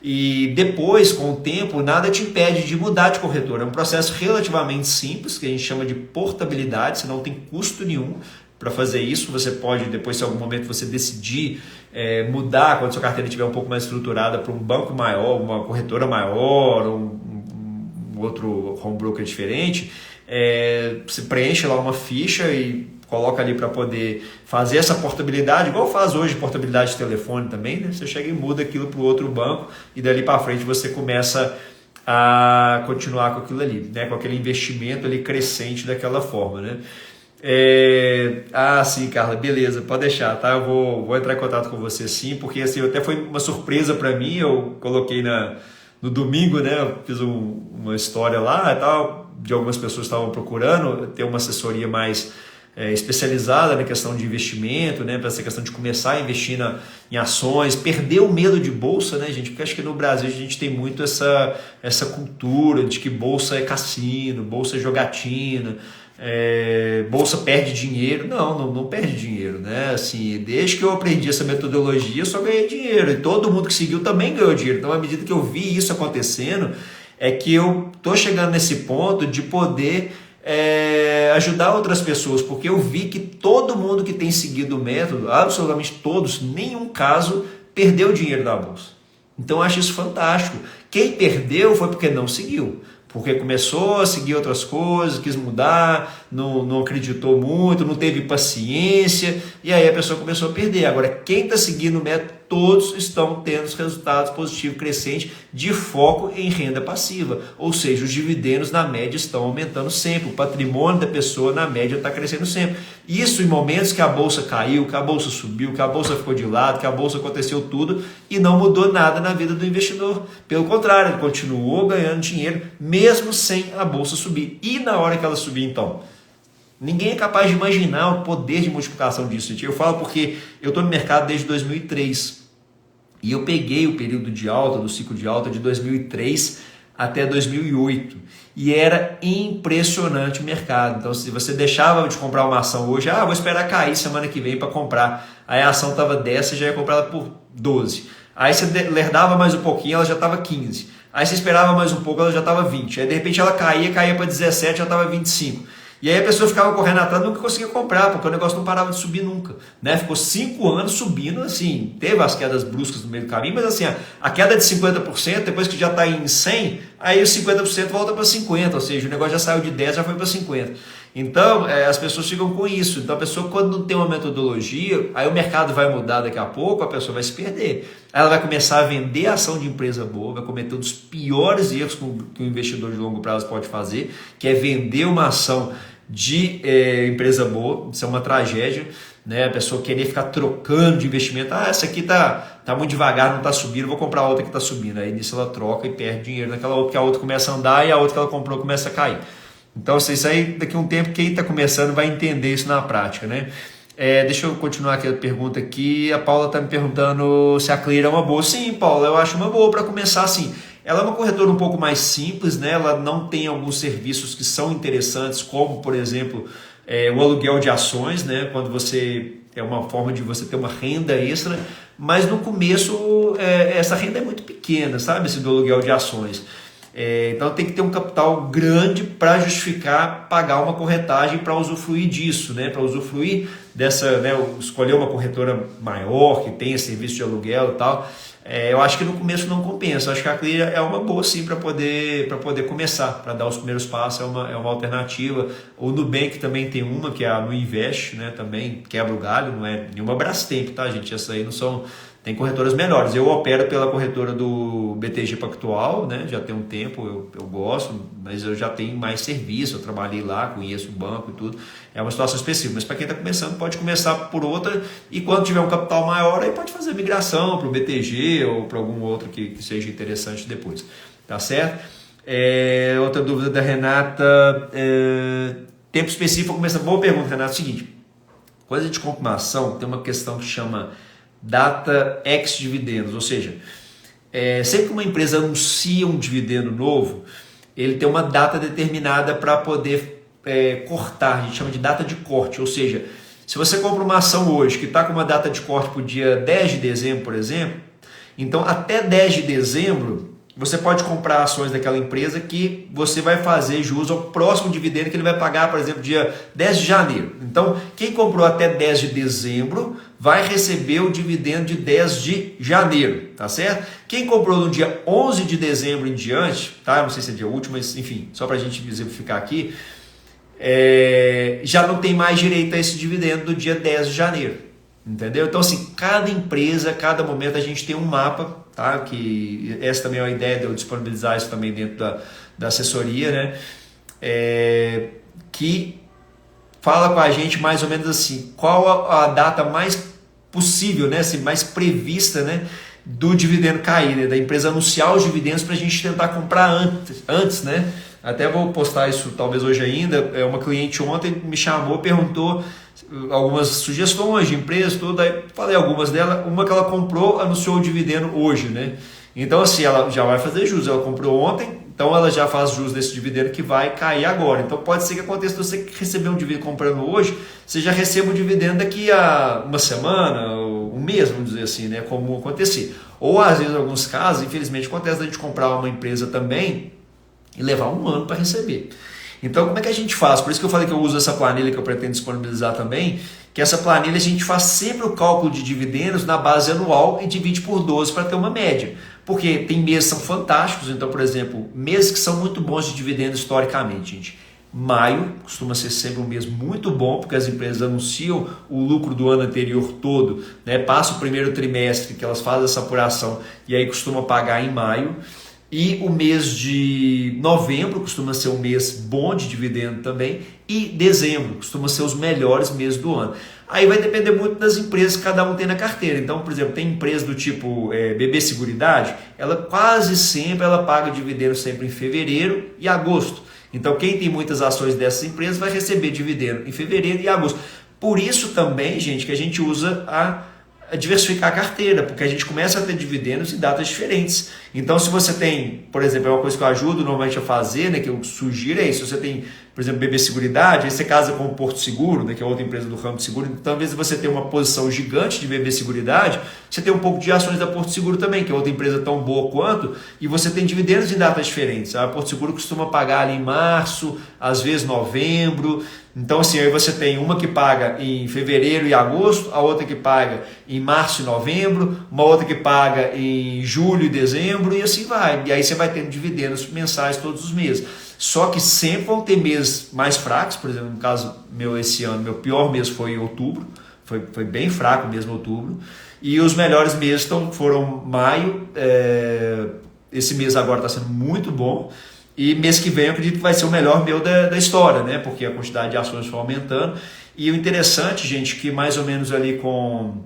E depois, com o tempo, nada te impede de mudar de corretora. É um processo relativamente simples, que a gente chama de portabilidade, você não tem custo nenhum para fazer isso. Você pode, depois, se em algum momento você decidir mudar, quando sua carteira estiver um pouco mais estruturada, para um banco maior, uma corretora maior, um outro home broker diferente, você preenche lá uma ficha e coloca ali para poder fazer essa portabilidade, igual faz hoje portabilidade de telefone também, né? Você chega e muda aquilo para o outro banco e dali para frente você começa a continuar com aquilo ali, né? Com aquele investimento ali crescente daquela forma, né? Sim, Carla, beleza, pode deixar, tá? Eu vou entrar em contato com você sim, porque assim, até foi uma surpresa para mim, eu coloquei no domingo, né? Eu fiz uma história lá e tal, de algumas pessoas que estavam procurando ter uma assessoria mais especializada na questão de investimento, né, para essa questão de começar a investir em ações, perder o medo de bolsa, né, gente? Porque acho que no Brasil a gente tem muito essa cultura de que bolsa é cassino, bolsa é jogatina, bolsa perde dinheiro. Não perde dinheiro, né? Assim, desde que eu aprendi essa metodologia, eu só ganhei dinheiro e todo mundo que seguiu também ganhou dinheiro. Então, à medida que eu vi isso acontecendo, é que eu tô chegando nesse ponto de poder ajudar outras pessoas, porque eu vi que todo mundo que tem seguido o método, absolutamente todos, nenhum caso perdeu dinheiro da bolsa. Então eu acho isso fantástico. Quem perdeu foi porque não seguiu, porque começou a seguir outras coisas, quis mudar, não acreditou muito, não teve paciência, e aí a pessoa começou a perder. Agora, quem está seguindo o método, todos estão tendo os resultados positivos crescentes de foco em renda passiva, ou seja, os dividendos na média estão aumentando sempre, o patrimônio da pessoa na média está crescendo sempre. Isso em momentos que a bolsa caiu, que a bolsa subiu, que a bolsa ficou de lado, que a bolsa aconteceu tudo e não mudou nada na vida do investidor. Pelo contrário, ele continuou ganhando dinheiro mesmo sem a bolsa subir. E na hora que ela subir, então? Ninguém é capaz de imaginar o poder de multiplicação disso. Eu falo porque eu estou no mercado desde 2003 e eu peguei o período de alta, do ciclo de alta de 2003 até 2008 e era impressionante o mercado. Então, se você deixava de comprar uma ação hoje, vou esperar cair semana que vem para comprar. Aí a ação estava 10, você já ia comprar ela por 12. Aí você lerdava mais um pouquinho, ela já estava 15. Aí você esperava mais um pouco, ela já estava 20. Aí de repente ela caía para 17, já estava 25. E aí a pessoa ficava correndo atrás, nunca conseguia comprar, porque o negócio não parava de subir nunca, né? Ficou 5 anos subindo, assim, teve as quedas bruscas no meio do caminho, mas assim, a queda de 50%, depois que já está em 100, aí os 50% volta para 50%, ou seja, o negócio já saiu de 10, já foi para 50%. Então, as pessoas ficam com isso. Então, a pessoa, quando não tem uma metodologia, aí o mercado vai mudar daqui a pouco, a pessoa vai se perder. Aí ela vai começar a vender ação de empresa boa, vai cometer um dos piores erros que o investidor de longo prazo pode fazer, que é vender uma ação de empresa boa. Isso é uma tragédia, né? A pessoa querer ficar trocando de investimento. Essa aqui tá muito devagar, não tá subindo, vou comprar outra que tá subindo. Aí nisso ela troca e perde dinheiro naquela outra, que a outra começa a andar e a outra que ela comprou começa a cair. Então, isso aí, daqui a um tempo, quem está começando vai entender isso na prática, né? Deixa eu continuar aqui a pergunta aqui. A Paula está me perguntando se a Clear é uma boa. Sim, Paula, eu acho uma boa para começar assim. Ela é uma corretora um pouco mais simples, né? Ela não tem alguns serviços que são interessantes, como, por exemplo, o aluguel de ações, né? Quando você é uma forma de você ter uma renda extra, mas no começo essa renda é muito pequena, sabe? Esse do aluguel de ações. Então tem que ter um capital grande para justificar pagar uma corretagem para usufruir disso, né? Para usufruir dessa, né? Escolher uma corretora maior que tenha serviço de aluguel e tal. Eu acho que no começo não compensa. Eu acho que a Clear é uma boa sim para poder começar, para dar os primeiros passos, é uma alternativa. O Nubank também tem uma, que é a Nuinvest, né? Também quebra o galho, não é nenhuma Brastemp, tá, gente? Essa aí não são. Tem corretoras melhores. Eu opero pela corretora do BTG Pactual, né? Já tem um tempo, eu gosto, mas eu já tenho mais serviço, eu trabalhei lá, conheço o banco e tudo. É uma situação específica, mas para quem está começando, pode começar por outra e quando tiver um capital maior, aí pode fazer migração para o BTG ou para algum outro que seja interessante depois. Tá certo? Outra dúvida da Renata. Tempo específico, começa. Boa pergunta, Renata. É o seguinte: quando a gente compra uma ação, tem uma questão que chama data ex dividendos, ou seja, sempre que uma empresa anuncia um dividendo novo, ele tem uma data determinada para poder cortar, a gente chama de data de corte, ou seja, se você compra uma ação hoje que está com uma data de corte para o dia 10 de dezembro, por exemplo, então até 10 de dezembro você pode comprar ações daquela empresa que você vai fazer jus ao próximo dividendo que ele vai pagar, por exemplo, dia 10 de janeiro. Então, quem comprou até 10 de dezembro vai receber o dividendo de 10 de janeiro, tá certo? Quem comprou no dia 11 de dezembro em diante, tá? Não sei se é dia último, mas enfim, só para a gente exemplificar aqui, já não tem mais direito a esse dividendo do dia 10 de janeiro, entendeu? Então, assim, cada empresa, cada momento a gente tem um mapa, tá? Que essa também é uma ideia de eu disponibilizar isso também dentro da assessoria, né? Que fala com a gente mais ou menos assim, qual a data mais possível, né? Assim, mais prevista, né? Do dividendo cair, né? Da empresa anunciar os dividendos para a gente tentar comprar antes, né? Até vou postar isso talvez hoje ainda. Uma cliente ontem me chamou, perguntou algumas sugestões de empresas, tudo, aí falei algumas dela, uma que ela comprou, anunciou o dividendo hoje, né? Então assim, ela já vai fazer jus, ela comprou ontem, então ela já faz jus desse dividendo que vai cair agora. Então pode ser que aconteça, você que receber um dividendo comprando hoje, você já receba o dividendo daqui a uma semana, um mês, vamos dizer assim, né? Como acontecer. Ou às vezes, em alguns casos, infelizmente acontece a gente comprar uma empresa também e levar um ano para receber. Então, como é que a gente faz? Por isso que eu falei que eu uso essa planilha que eu pretendo disponibilizar também, que essa planilha a gente faz sempre o cálculo de dividendos na base anual e divide por 12 para ter uma média. Porque tem meses que são fantásticos, então, por exemplo, meses que são muito bons de dividendos historicamente, gente. Maio costuma ser sempre um mês muito bom, porque as empresas anunciam o lucro do ano anterior todo, né? Passa o primeiro trimestre que elas fazem essa apuração e aí costuma pagar em maio. E o mês de novembro costuma ser um mês bom de dividendo também. E dezembro costuma ser os melhores meses do ano. Aí vai depender muito das empresas que cada um tem na carteira. Então, por exemplo, tem empresa do tipo BB Seguridade, ela quase sempre ela paga dividendo sempre em fevereiro e agosto. Então, quem tem muitas ações dessas empresas vai receber dividendo em fevereiro e agosto. Por isso também, gente, que a gente usa a diversificar a carteira, porque a gente começa a ter dividendos em datas diferentes. Então, se você tem, por exemplo, é uma coisa que eu ajudo normalmente a fazer, né, que eu sugiro é isso, se você tem por exemplo, BB Seguridade, aí você casa com o Porto Seguro, né, que é outra empresa do ramo de seguro, então, às vezes você tem uma posição gigante de BB Seguridade, você tem um pouco de ações da Porto Seguro também, que é outra empresa tão boa quanto, e você tem dividendos em datas diferentes. A Porto Seguro costuma pagar ali em março, às vezes novembro. Então, assim, aí você tem uma que paga em fevereiro e agosto, a outra que paga em março e novembro, uma outra que paga em julho e dezembro, e assim vai. E aí você vai tendo dividendos mensais todos os meses. Só que sempre vão ter meses mais fracos, por exemplo, no caso meu esse ano, meu pior mês foi em outubro, foi bem fraco mesmo outubro, e os melhores meses foram maio, esse mês agora está sendo muito bom, e mês que vem eu acredito que vai ser o melhor meu da história, né? Porque a quantidade de ações foi aumentando. E o interessante, gente, que mais ou menos ali com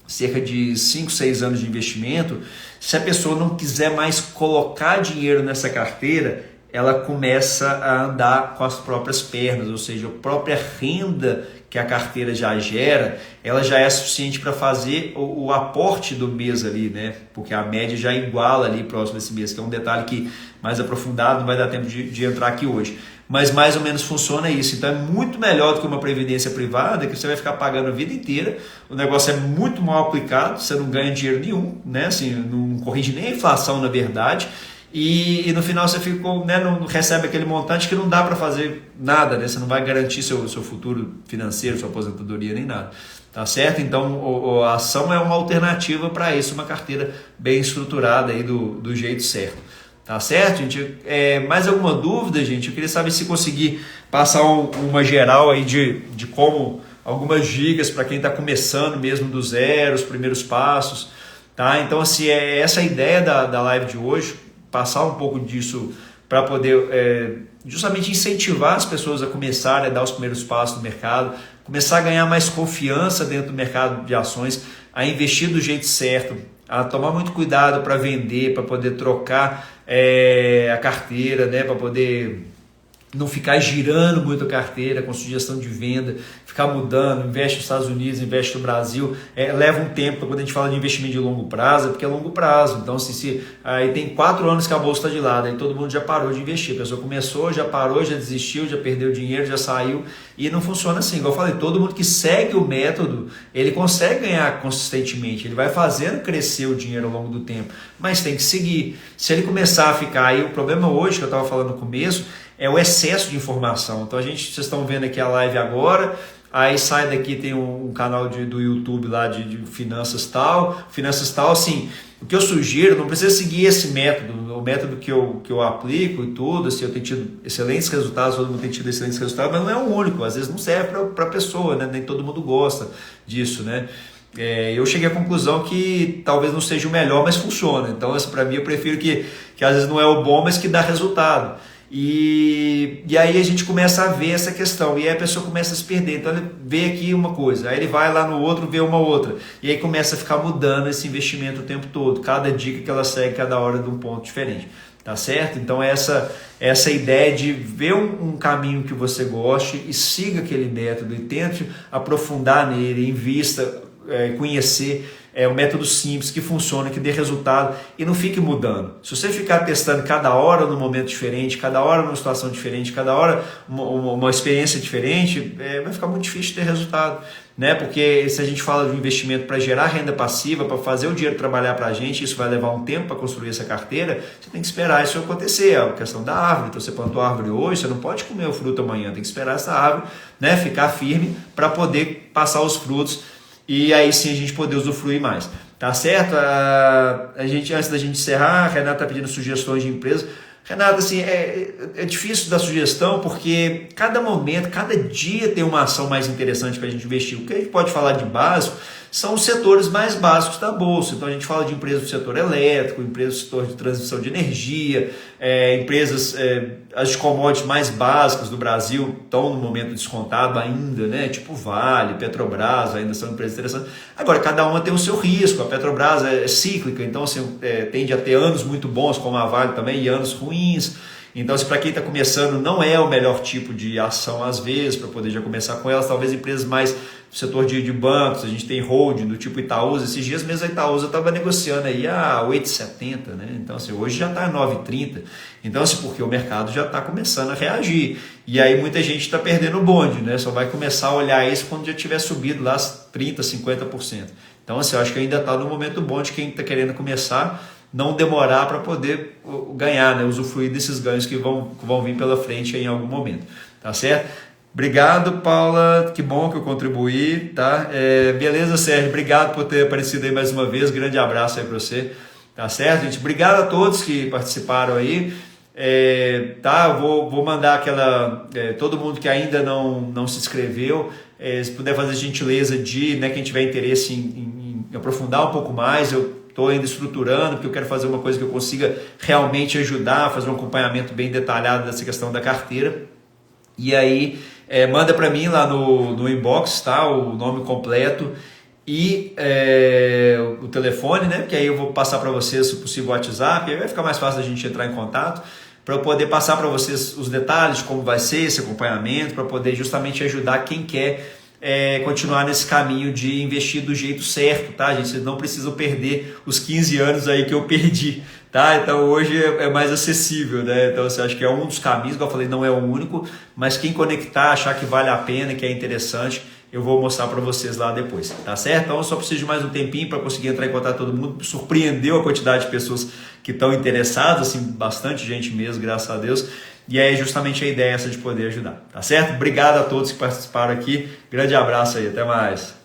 cerca de 5, 6 anos de investimento, se a pessoa não quiser mais colocar dinheiro nessa carteira, ela começa a andar com as próprias pernas, ou seja, a própria renda que a carteira já gera, ela já é suficiente para fazer o aporte do mês ali, né? Porque a média já iguala ali próximo desse mês, que é um detalhe que mais aprofundado não vai dar tempo de entrar aqui hoje. Mas mais ou menos funciona isso. Então é muito melhor do que uma previdência privada, que você vai ficar pagando a vida inteira, o negócio é muito mal aplicado, você não ganha dinheiro nenhum, né? Assim, não corrige nem a inflação na verdade, e no final você fica, né, não recebe aquele montante que não dá para fazer nada, né? Você não vai garantir seu futuro financeiro, sua aposentadoria nem nada, tá certo? Então a ação é uma alternativa para isso, uma carteira bem estruturada aí do jeito certo, tá certo, gente? Mais alguma dúvida, gente? Eu queria saber se conseguir passar uma geral aí de como, algumas dicas para quem está começando mesmo do zero, os primeiros passos, tá? Então assim, essa a ideia da live de hoje, passar um pouco disso para poder justamente incentivar as pessoas a começarem a dar os primeiros passos no mercado, começar a ganhar mais confiança dentro do mercado de ações, a investir do jeito certo, a tomar muito cuidado para vender, para poder trocar a carteira, né, para poder não ficar girando muito a carteira com sugestão de venda, ficar mudando, investe nos Estados Unidos, investe no Brasil, leva um tempo. Quando a gente fala de investimento de longo prazo, é porque é longo prazo. Então, aí tem 4 anos que a bolsa está de lado, aí todo mundo já parou de investir. A pessoa começou, já parou, já desistiu, já perdeu dinheiro, já saiu, e não funciona assim. Igual eu falei, todo mundo que segue o método, ele consegue ganhar consistentemente, ele vai fazendo crescer o dinheiro ao longo do tempo, mas tem que seguir. Se ele começar a ficar aí, o problema hoje, que eu estava falando no começo, é o excesso de informação. Então vocês estão vendo aqui a live agora, aí sai daqui, tem um canal do YouTube lá de finanças tal, assim, o que eu sugiro, não precisa seguir esse método, o método que eu aplico e tudo, assim, eu tenho tido excelentes resultados, todo mundo tem tido excelentes resultados, mas não é o único, às vezes não serve para a pessoa, né? Nem todo mundo gosta disso, né? Eu cheguei à conclusão que talvez não seja o melhor, mas funciona. Então, para mim, eu prefiro que às vezes não é o bom, mas que dá resultado. E aí a gente começa a ver essa questão, e aí a pessoa começa a se perder. Então ele vê aqui uma coisa, aí ele vai lá no outro, vê uma outra, e aí começa a ficar mudando esse investimento o tempo todo, cada dica que ela segue, cada hora de um ponto diferente, tá certo? Então essa ideia de ver um caminho que você goste e siga aquele método e tente aprofundar nele, invista, conhecer. É um método simples, que funciona, que dê resultado, e não fique mudando. Se você ficar testando cada hora num momento diferente, cada hora numa situação diferente, cada hora uma experiência diferente, vai ficar muito difícil ter resultado, né? Porque se a gente fala de um investimento para gerar renda passiva, para fazer o dinheiro trabalhar para a gente, isso vai levar um tempo para construir essa carteira, você tem que esperar isso acontecer. É a questão da árvore. Então você plantou a árvore hoje, você não pode comer o fruto amanhã, tem que esperar essa árvore, né, ficar firme para poder passar os frutos, e aí sim a gente poder usufruir mais, tá certo? Antes da gente encerrar, a Renata está pedindo sugestões de empresas. Renata, assim, é difícil dar sugestão, porque cada momento, cada dia tem uma ação mais interessante para a gente investir. O que a gente pode falar de básico são os setores mais básicos da bolsa. Então a gente fala de empresas do setor elétrico, empresas do setor de transmissão de energia, empresas, as de commodities mais básicas do Brasil estão no momento descontado ainda, né? Tipo Vale, Petrobras, ainda são empresas interessantes. Agora, cada uma tem o seu risco. A Petrobras é cíclica, então assim, tende a ter anos muito bons, como a Vale também, e anos ruins. Então, se para quem está começando não é o melhor tipo de ação às vezes, para poder já começar com elas, talvez empresas mais do setor de bancos, a gente tem holding do tipo Itaúsa, esses dias mesmo a Itaúsa estava negociando aí a 8,70, né? Então, assim, hoje já está a 9,30. Então, assim, porque o mercado já está começando a reagir. E aí muita gente está perdendo o bonde, né? Só vai começar a olhar isso quando já tiver subido lá 30%, 50%. Então, assim, eu acho que ainda está no momento bom de quem está querendo começar, não demorar para poder ganhar, né? Usufruir desses ganhos que vão vir pela frente em algum momento. Tá certo? Obrigado, Paula, que bom que eu contribuí, tá? Beleza, Sérgio, obrigado por ter aparecido aí mais uma vez, grande abraço aí para você, tá certo, gente? Obrigado a todos que participaram aí, tá? Eu vou mandar aquela, todo mundo que ainda não se inscreveu, se puder fazer a gentileza de, né, quem tiver interesse em aprofundar um pouco mais, eu estou ainda estruturando, porque eu quero fazer uma coisa que eu consiga realmente ajudar, fazer um acompanhamento bem detalhado dessa questão da carteira, e aí manda para mim lá no inbox, tá? O nome completo e o telefone, né? Que aí eu vou passar para vocês, se possível, o WhatsApp, aí vai ficar mais fácil da gente entrar em contato, para eu poder passar para vocês os detalhes de como vai ser esse acompanhamento, para poder justamente ajudar quem quer continuar nesse caminho de investir do jeito certo, tá, gente? Vocês não precisam perder os 15 anos aí que eu perdi, tá? Então hoje é mais acessível, né? Então você acha que é um dos caminhos, como eu falei, não é o único, mas quem conectar, achar que vale a pena, que é interessante, eu vou mostrar para vocês lá depois, tá certo? Então eu só preciso de mais um tempinho para conseguir entrar em contato com todo mundo. Surpreendeu a quantidade de pessoas que estão interessadas, assim, bastante gente mesmo, graças a Deus. E é justamente a ideia essa de poder ajudar, tá certo? Obrigado a todos que participaram aqui. Grande abraço aí, até mais.